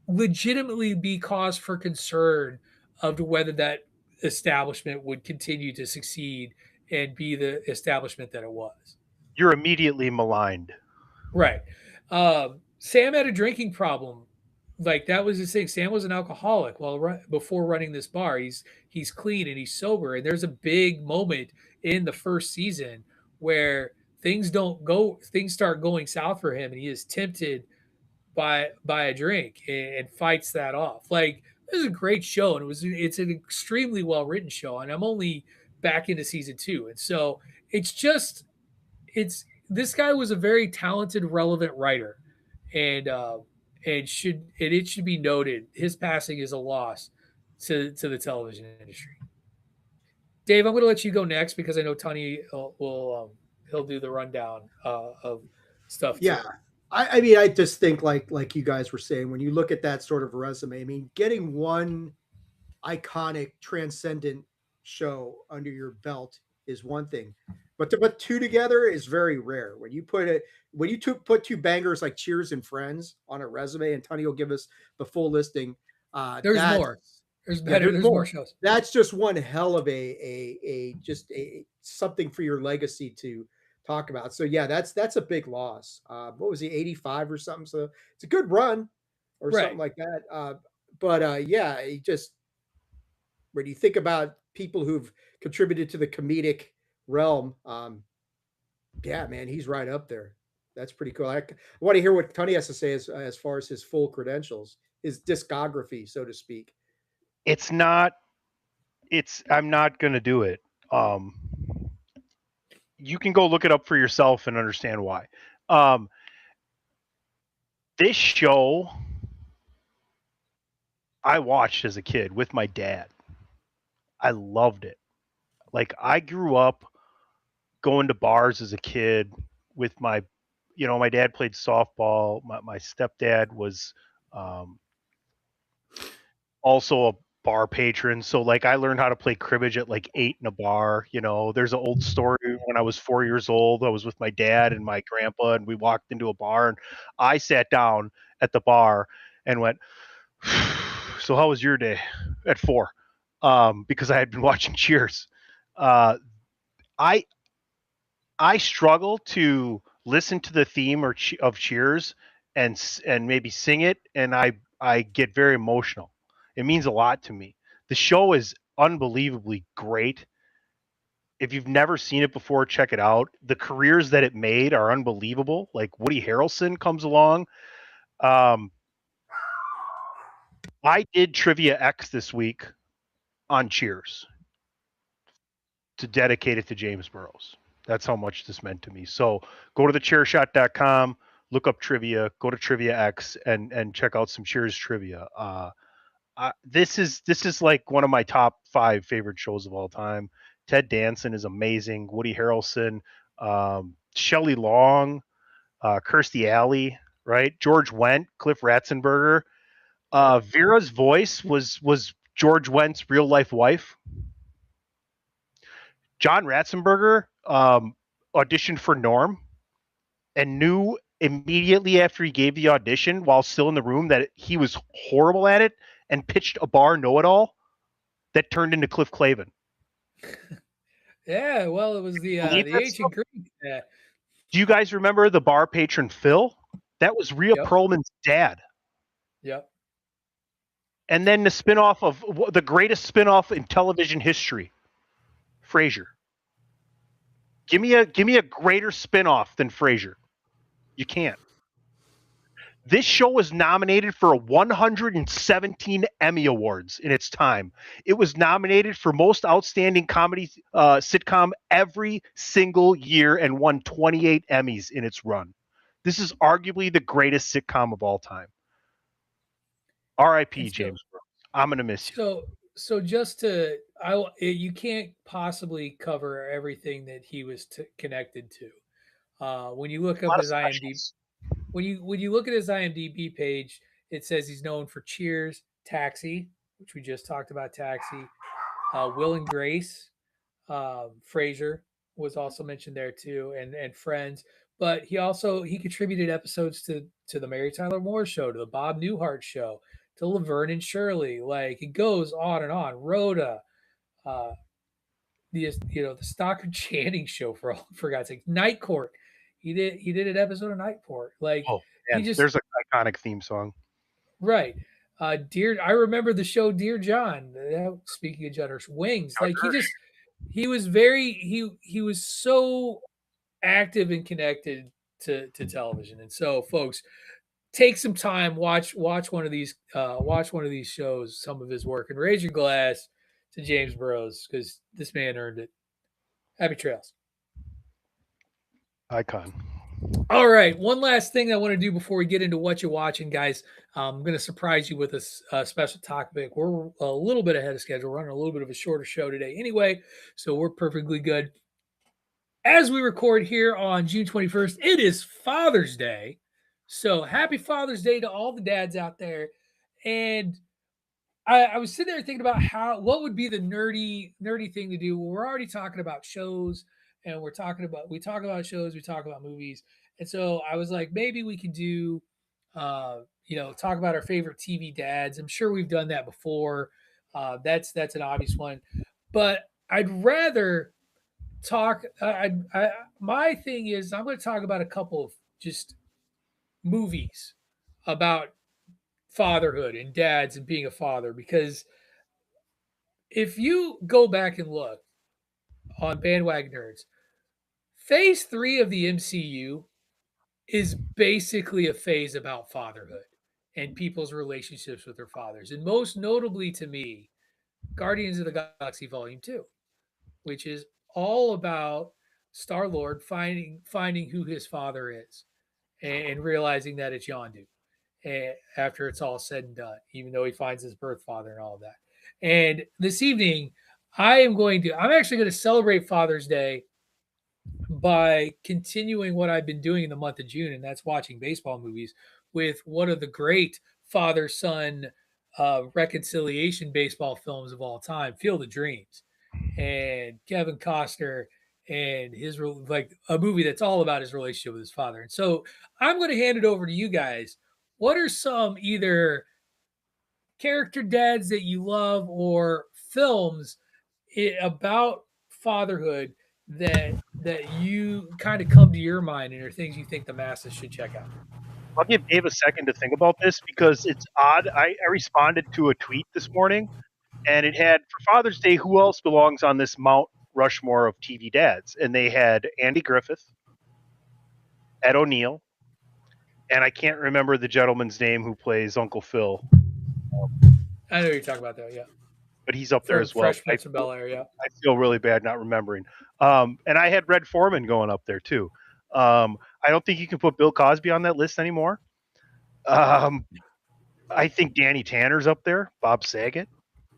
legitimately be cause for concern of whether that establishment would continue to succeed and be the establishment that it was. You're immediately maligned. Right. Sam had a drinking problem like that was his thing. Sam was an alcoholic before running this bar. He's clean and he's sober. And there's a big moment in the first season where things start going south for him, and he is tempted by a drink and fights that off. Like, this is a great show, and it's an extremely well written show. And I'm only back into season 2, and so it's this guy was a very talented, relevant writer, and it should be noted his passing is a loss to the television industry. Dave, I'm going to let you go next because I know Tony will he'll do the rundown of stuff. Yeah. Too. I mean, I just think like you guys were saying, when you look at that sort of resume, I mean, getting one iconic, transcendent show under your belt is one thing, but to put two together is very rare. When you put two bangers like Cheers and Friends on a resume, and Tony will give us the full listing. There's more. There's more shows. That's just one hell of a something for your legacy to talk about. So yeah, that's a big loss. What was he, 85 or something? So it's a good run or something like that. But yeah, it just, when you think about people who've contributed to the comedic realm, yeah, man, he's right up there. That's pretty cool. I want to hear what Tony has to say as far as his full credentials, his discography, so to speak. I'm not going to do it. You can go look it up for yourself and understand why. This show I watched as a kid with my dad. I loved it. Like, I grew up going to bars as a kid with my dad played softball. My stepdad was also a bar patron. So like, I learned how to play cribbage at like 8 in a bar. There's an old story when I was 4 years old. I was with my dad and my grandpa, and we walked into a bar, and I sat down at the bar and went, "So how was your day?" at 4, because I had been watching Cheers. I struggle to listen to the theme of Cheers and maybe sing it, and I get very emotional. It means a lot to me. The show is unbelievably great. If you've never seen it before, check it out. The careers that it made are unbelievable. Like, Woody Harrelson comes along. I did Trivia X this week on Cheers to dedicate it to James Burrows. That's how much this meant to me. So go to thechairshot.com, look up trivia, go to Trivia X, and check out some Cheers trivia. This is like one of my top 5 favorite shows of all time. Ted Danson is amazing. Woody Harrelson, Shelley Long, Kirstie Alley, right? George Wendt, Cliff Ratzenberger. Vera's voice was George Wendt's real life wife. John Ratzenberger auditioned for Norm and knew immediately after he gave the audition, while still in the room, that he was horrible at it, and pitched a bar know-it-all that turned into Cliff Clavin. Yeah, well, it was the ancient Greek. Do you guys remember the bar patron Phil? That was Rhea Perlman's dad. Yep. And then the spinoff of the greatest spinoff in television history, Frasier. Give me a greater spinoff than Frasier. You can't. This show was nominated for 117 Emmy Awards in its time. It was nominated for Most Outstanding Comedy Sitcom every single year and won 28 Emmys in its run. This is arguably the greatest sitcom of all time. R.I.P. James Burrows. I'm going to miss you. So you can't possibly cover everything that he was connected to. When you look up his IMDb, when you look at his IMDb page, it says he's known for Cheers, Taxi, which we just talked about. Taxi, Will and Grace, Frasier was also mentioned there too, and Friends. But he contributed episodes to the Mary Tyler Moore Show, to the Bob Newhart Show, to Laverne and Shirley. Like, it goes on and on. Rhoda, the Stockard Channing Show, for God's sake. Night Court. He did an episode of Night Court. Like, there's an iconic theme song. Right. I remember the show Dear John. Speaking of Judder's Wings, like he was he was so active and connected to television. And so, folks, take some time, watch one of these shows, some of his work, and raise your glass to James Burrows because this man earned it. Happy trails. Icon. All right, one last thing I want to do before we get into what you're watching, guys. I'm going to surprise you with a special topic. We're a little bit ahead of schedule, running a little bit of a shorter show today anyway, so we're perfectly good. As we record here on June 21st, it is Father's Day. So happy Father's Day to all the dads out there. And I was sitting there thinking about what would be the nerdy thing to do. Well, we're already talking about shows, and we talk about shows, we talk about movies. And so I was like, maybe we could do, talk about our favorite TV dads. I'm sure we've done that before. That's an obvious one, but I'd rather talk. My thing is, I'm going to talk about a couple of just movies about fatherhood and dads and being a father, because if you go back and look on Bandwagon Nerds, phase 3 of the MCU is basically a phase about fatherhood and people's relationships with their fathers. And most notably to me, Guardians of the Galaxy Volume 2, which is all about Star-Lord finding who his father is and realizing that it's Yondu after it's all said and done, even though he finds his birth father and all of that. And this evening, I'm actually going to celebrate Father's Day by continuing what I've been doing in the month of June, and that's watching baseball movies with one of the great father-son reconciliation baseball films of all time, Field of Dreams, and Kevin Costner and a movie that's all about his relationship with his father. And so I'm going to hand it over to you guys. What are some either character dads that you love or films about fatherhood that you kind of come to your mind and are things you think the masses should check out? I'll give Dave a second to think about this because it's odd. I responded to a tweet this morning, and it had, for Father's Day, who else belongs on this Mount Rushmore of TV dads? And they had Andy Griffith, Ed O'Neill, and I can't remember the gentleman's name who plays Uncle Phil. I know you're talking about that, yeah. But he's up there as well. Fresh Prince of Bel-Air, yeah. I feel really bad not remembering. And I had Red Foreman going up there too. I don't think you can put Bill Cosby on that list anymore. I think Danny Tanner's up there. Bob Saget.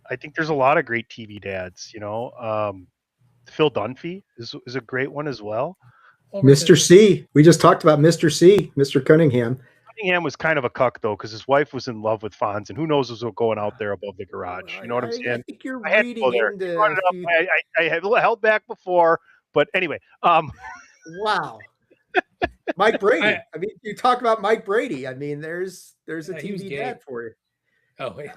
I think there's a lot of great TV dads. Phil Dunphy is a great one as well. Mr. C. We just talked about Mr. C. Mr. Cunningham. Cunningham was kind of a cuck though, because his wife was in love with Fonz, and who knows what's going out there above the garage. You know what I'm saying? I think you're reading into. I had held back before, but anyway. Wow. Mike Brady. I mean, you talk about Mike Brady. I mean, there's a TV dad for you. Oh, wait.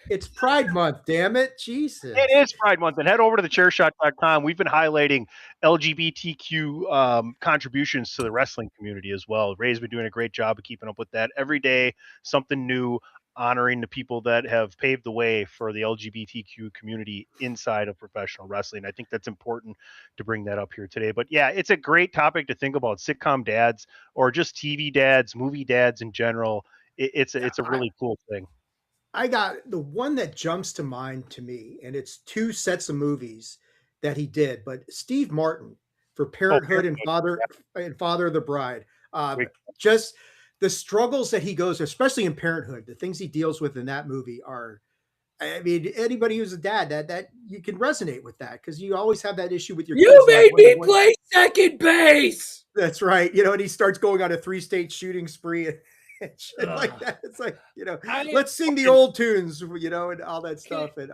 It's Pride Month, damn it. Jesus. It is Pride Month. And head over to thechairshot.com. We've been highlighting LGBTQ contributions to the wrestling community as well. Ray's been doing a great job of keeping up with that. Every day, something new, honoring the people that have paved the way for the LGBTQ community inside of professional wrestling. I think that's important to bring that up here today. But yeah, it's a great topic to think about, sitcom dads or just TV dads, movie dads in general. It's a really cool thing. I got the one that jumps to mind to me, and it's 2 sets of movies that he did. But Steve Martin for Parenthood and Father of the Bride, just the struggles that he goes, especially in Parenthood, the things he deals with in that movie are. I mean, anybody who's a dad that you can resonate with that because you always have that issue with your. You made me play second base. That's right. And he starts going on a 3-state shooting spree. And shit like that. It's like, let's sing the old tunes, and all that stuff. And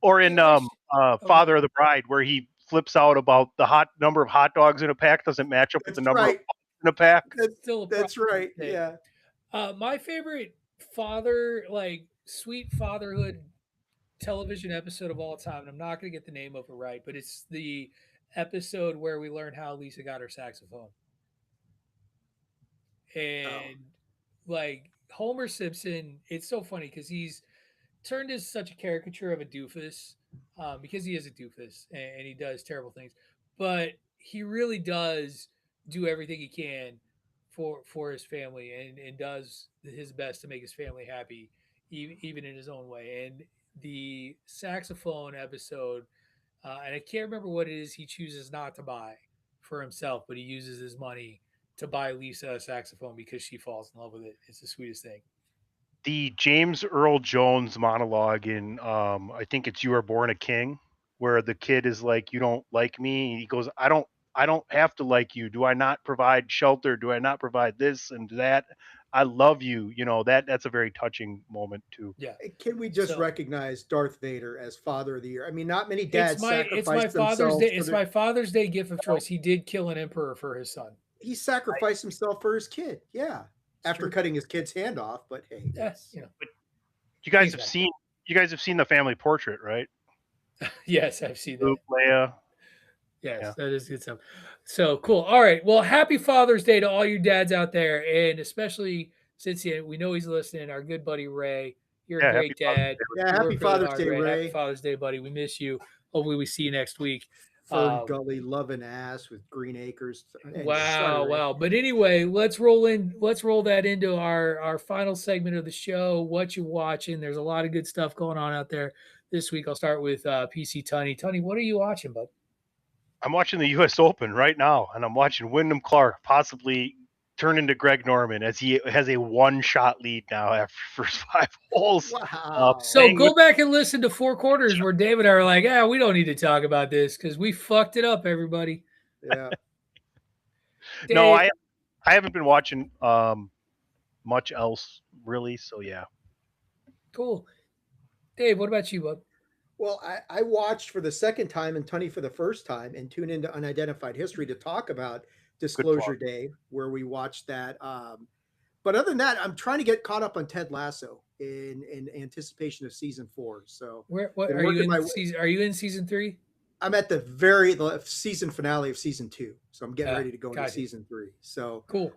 or in Father of the Bride, where he flips out about the number of hot dogs in a pack doesn't match up with the number of in a pack. That's right. Yeah. My favorite sweet fatherhood television episode of all time, and I'm not going to get the name of it right, but it's the episode where we learn how Lisa got her saxophone. And Homer Simpson, it's so funny because he's turned as such a caricature of a doofus, because he is a doofus and he does terrible things, but he really does do everything he can for his family and does his best to make his family happy, even in his own way. And the saxophone episode, and I can't remember what it is he chooses not to buy for himself, but he uses his money to buy Lisa a saxophone because she falls in love with it. It's the sweetest thing. The James Earl Jones monologue in I think it's You Are Born a King, where the kid is like, "You don't like me," and he goes, I don't have to like you. Do I not provide shelter? Do I not provide this and that? I love you. You know, that's a very touching moment too. Yeah. Can we just recognize Darth Vader as Father of the Year? I mean, not many dads It's my Father's Day. It's my Father's Day gift of choice. He did kill an emperor for his son. He sacrificed himself for his kid. Yeah. After cutting his kid's hand off, but hey, yes, you know. But you guys have seen The Family Portrait, right? Yes, I've seen that. Luke, Leia. Yes, yeah. That is good stuff. So cool. All right. Well, happy Father's Day to all you dads out there, and especially since we know he's listening, our good buddy Ray. You're a great dad. Happy Father's Day, Ray. Happy Father's Day, buddy. We miss you. Hopefully, we see you next week. Fern Gully, loving ass with Green Acres. Wow. But anyway, let's roll that into our final segment of the show. What you watching? There's a lot of good stuff going on out there this week. I'll start with PC Tunney. Tunney, what are you watching, bud? I'm watching the U.S. Open right now, and I'm watching Wyndham Clark possibly turn into Greg Norman as he has a one-shot lead now after the first 5 holes. Wow. So go back and listen to 4 quarters where David and I are like, we don't need to talk about this because we fucked it up, everybody. Yeah. No, I haven't been watching much else really, so yeah. Cool. Dave, what about you, bud? Well, I watched for the second time and Tunney for the first time and tuned into Unidentified History to talk about Disclosure Day, where we watched that. But other than that, I'm trying to get caught up on Ted Lasso in anticipation of season 4. So are you in season 3? I'm at the season finale of season 2. So I'm getting ready to go into season 3. So cool.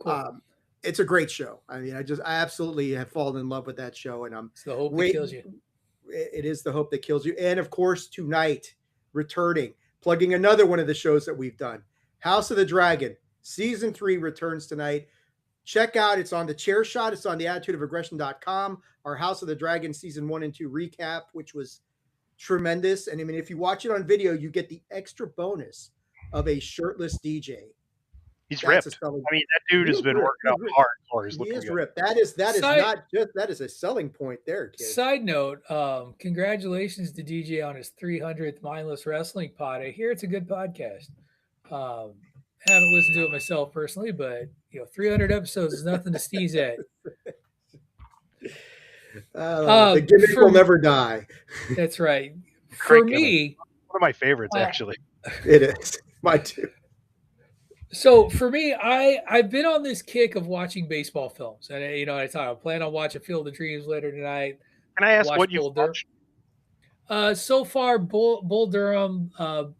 It's a great show. I mean, I absolutely have fallen in love with that show, and it's the hope that kills you. It is the hope that kills you. And of course, tonight, returning, plugging another one of the shows that we've done, House of the Dragon, season 3 returns tonight. Check out, it's on the Chair Shot. It's on the attitudeofaggression.com. Our House of the Dragon season 1 and 2 recap, which was tremendous. And I mean, if you watch it on video, you get the extra bonus of a shirtless DJ. He's ripped. I mean, that dude has been working out hardcore. He is ripped. That is a selling point there, kid. Side note, congratulations to DJ on his 300th Mindless Wrestling pod. I hear it's a good podcast. Haven't listened to it myself personally, but 300 episodes is nothing to sneeze at. The gimmick will never die. That's right. For me, one of my favorites, actually. It is. Mine too. So for me, I've been on this kick of watching baseball films, and I plan on watching Field of Dreams later tonight. Can I ask what you watched? So far, Bull Durham,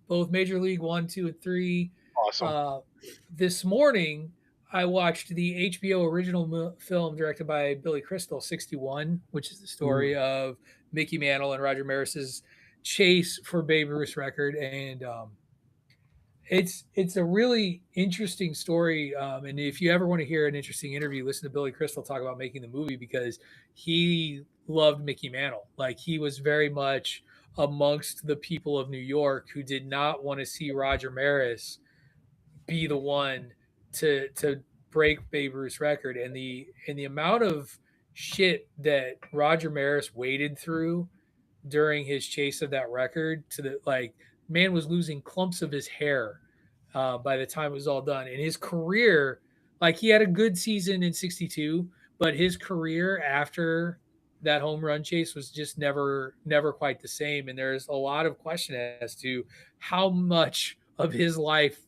both Major League 1, 2, and 3. Awesome. This morning, I watched the HBO original film directed by Billy Crystal, 61, which is the story of Mickey Mantle and Roger Maris's chase for Babe Ruth's record, and it's a really interesting story. And if you ever want to hear an interesting interview, listen to Billy Crystal talk about making the movie, because he loved Mickey Mantle. Like, he was very much amongst the people of New York who did not want to see Roger Maris be the one to break Babe Ruth's record. And the amount of shit that Roger Maris waded through during his chase of that record, man was losing clumps of his hair by the time it was all done. And his career, he had a good season in 62, but his career after that home run chase was just never quite the same. And there's a lot of question as to how much of his life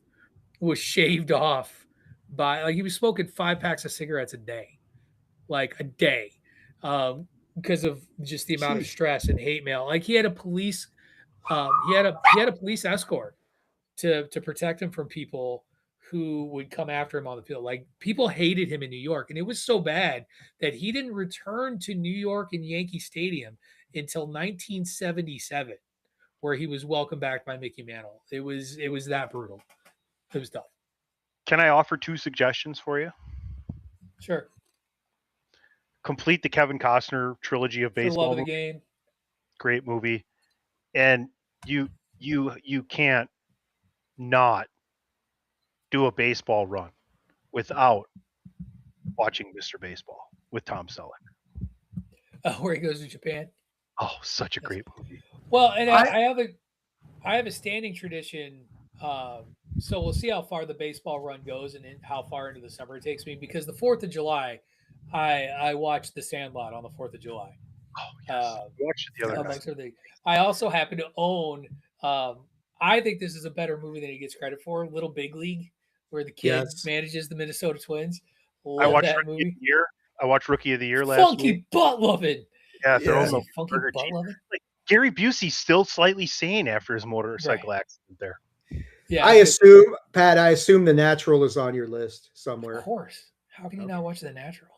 was shaved off by, he was smoking 5 packs of cigarettes a day, because of just the amount of stress and hate mail. He had a police escort to protect him from people who would come after him on the field. Like people hated him in New York, and it was so bad that he didn't return to New York and Yankee Stadium until 1977, where he was welcomed back by Mickey Mantle. It was that brutal. It was tough. Can I offer 2 suggestions for you? Sure. Complete the Kevin Costner trilogy of baseball. For the love of the game. Great movie. And you can't not do a baseball run without watching Mr. Baseball with Tom Selleck. Where he goes to Japan. Oh, such a great movie. Well, and I have a standing tradition. So we'll see how far the baseball run goes and how far into the summer it takes me, because the 4th of July, I watched The Sandlot on the 4th of July. Oh, yes. Watched it the other night. I also happen to own, I think this is a better movie than he gets credit for, Little Big League, where the kid manages the Minnesota Twins. I watched that movie. Of the Year. I watched Rookie of the Year last Funky week. butt loving. Yeah, they're also funky butt loving. Like Gary Busey's still slightly sane after his motorcycle accident there. Yeah, I assume, Pat, The Natural is on your list somewhere. Of course. How can you not watch The Natural?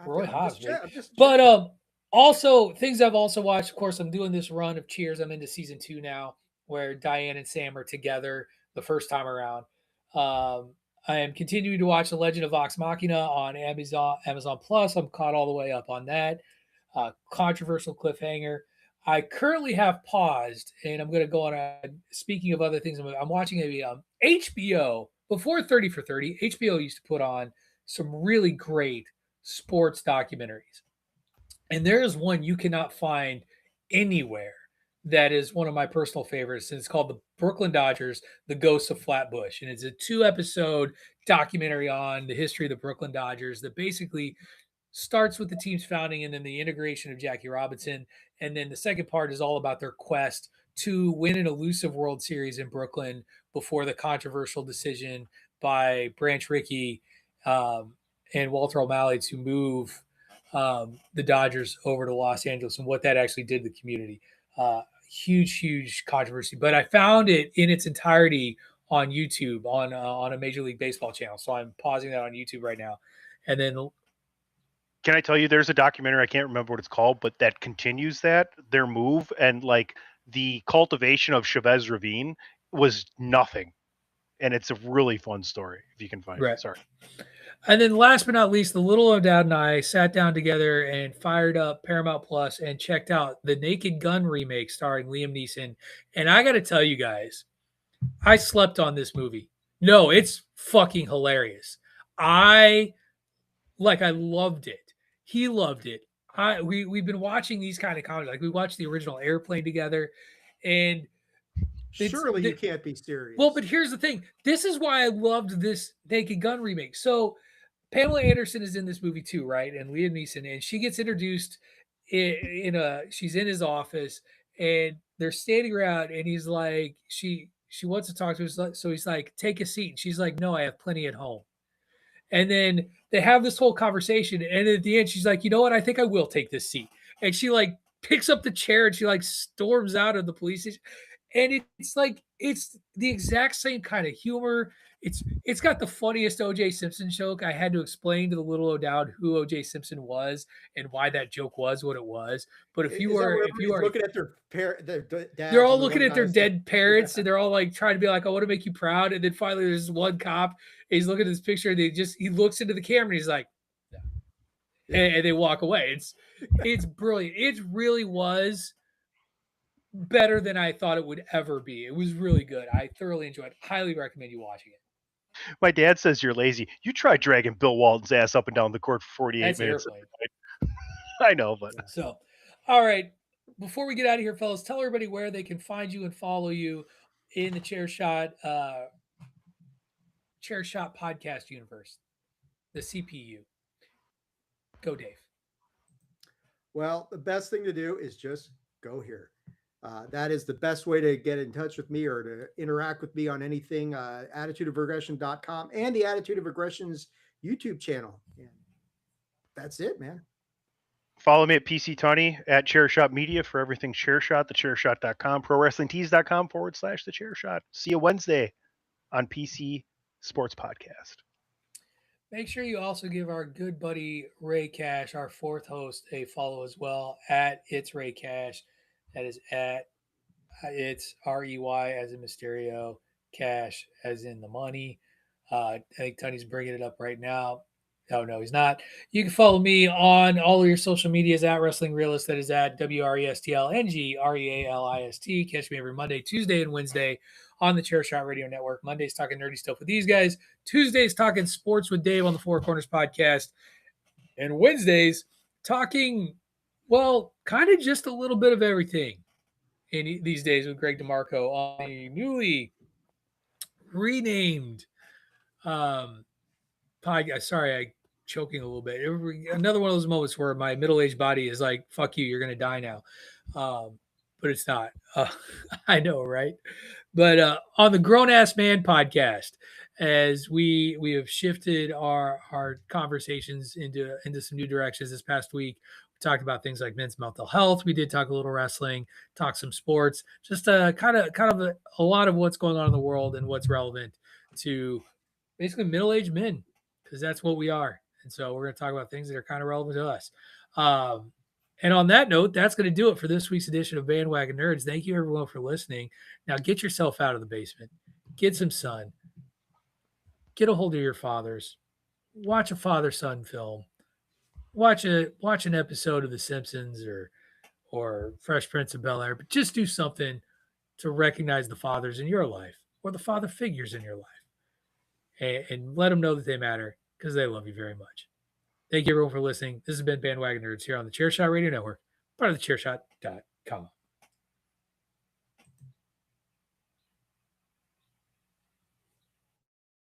Roy Hobbs. Also, things I've also watched, of course, I'm doing this run of Cheers. I'm into season 2 now, where Diane and Sam are together the first time around. I am continuing to watch The Legend of Vox Machina on Amazon Plus. I'm caught all the way up on that. Controversial cliffhanger. I currently have paused, and I'm going to go on. Speaking of other things, I'm watching a HBO. Before 30 for 30, HBO used to put on some really great sports documentaries. And there's one you cannot find anywhere that is one of my personal favorites. And it's called The Brooklyn Dodgers, The Ghosts of Flatbush. And it's a 2-episode documentary on the history of the Brooklyn Dodgers that basically starts with the team's founding and then the integration of Jackie Robinson. And then the second part is all about their quest to win an elusive World Series in Brooklyn before the controversial decision by Branch Rickey and Walter O'Malley to move the Dodgers over to Los Angeles and what that actually did to the community. Huge controversy. But I found it in its entirety on YouTube on a Major League Baseball channel. So I'm pausing that on YouTube right now. And then can I tell you, there's a documentary, I can't remember what it's called, but that continues their move, and like the cultivation of Chavez Ravine was nothing. And it's a really fun story if you can find it. Sorry. And then last but not least, the little O'Dowd and I sat down together and fired up Paramount Plus and checked out the Naked Gun remake starring Liam Neeson. And I got to tell you guys, I slept on this movie. No, it's fucking hilarious. I loved it. He loved it. We've been watching these kind of comedies. Like we watched the original Airplane together, and surely you can't be serious. Well, but here's the thing. This is why I loved this Naked Gun remake. So Pamela Anderson is in this movie too, right? And Liam Neeson, and she gets introduced she's in his office, and they're standing around, and he's like, she wants to talk to him, so he's like, take a seat. And she's like, no, I have plenty at home. And then they have this whole conversation, and at the end, she's like, you know what? I think I will take this seat. And she like picks up the chair and she like storms out of the police station. And it's like, it's the exact same kind of humor. It's got the funniest O.J. Simpson joke. I had to explain to the little O'Dowd who O.J. Simpson was and why that joke was what it was. But if you are looking at their they're all looking at their dead parents, and they're all like trying to be like, I want to make you proud. And then finally there's one cop, he's looking at this picture, and he looks into the camera and he's like, no. And they walk away. It's brilliant. It really was better than I thought it would ever be. It was really good. I thoroughly enjoyed it. Highly recommend you watching it. My dad says you're lazy. You try dragging Bill Walton's ass up and down the court for 48 minutes. I know, but so, all right. Before we get out of here, fellas, tell everybody where they can find you and follow you in the Chair Shot podcast universe, the CPU. Go, Dave. Well, the best thing to do is just go here. That is the best way to get in touch with me or to interact with me on anything. Attitudeofaggression.com and the Attitude of Aggression's YouTube channel. And that's it, man. Follow me at PC Tunney at Chairshot Media for everything Chairshot, thechairshot.com, prowrestlingtees.com /thechairshot. See you Wednesday on PC sports podcast. Make sure you also give our good buddy Ray Cash, our fourth host, a follow as well at It's Ray Cash. That is at it's REY as in Mysterio, Cash as in the money. I think Tony's bringing it up right now. Oh, no, he's not. You can follow me on all of your social medias at Wrestling Realist. That is at WRESTLNGREALIST. Catch me every Monday, Tuesday, and Wednesday on the Chairshot Radio Network. Mondays talking nerdy stuff with these guys. Tuesdays talking sports with Dave on the Four Corners podcast. And Wednesdays talking, well, kind of just a little bit of everything in these days with Greg DeMarco on the newly renamed podcast. Sorry, I choking a little bit. Another one of those moments where my middle-aged body is like, fuck you, you're going to die now. But it's not. I know, right? But on the Grown Ass Man podcast, as we have shifted our conversations into some new directions this past week. We talked about things like men's mental health. We did talk a little wrestling, talk some sports, just kind of a lot of what's going on in the world and what's relevant to basically middle-aged men, because that's what we are. And so we're going to talk about things that are kind of relevant to us. And on that note, that's going to do it for this week's edition of Bandwagon Nerds. Thank you, everyone, for listening. Now get yourself out of the basement. Get some sun. Get a hold of your fathers. Watch a father-son film. Watch an episode of The Simpsons or Fresh Prince of Bel-Air. But just do something to recognize the fathers in your life or the father figures in your life. And let them know that they matter, because they love you very much. Thank you, everyone, for listening. This has been Bandwagon Nerds here on the Chairshot Radio Network, part of the Chairshot.com.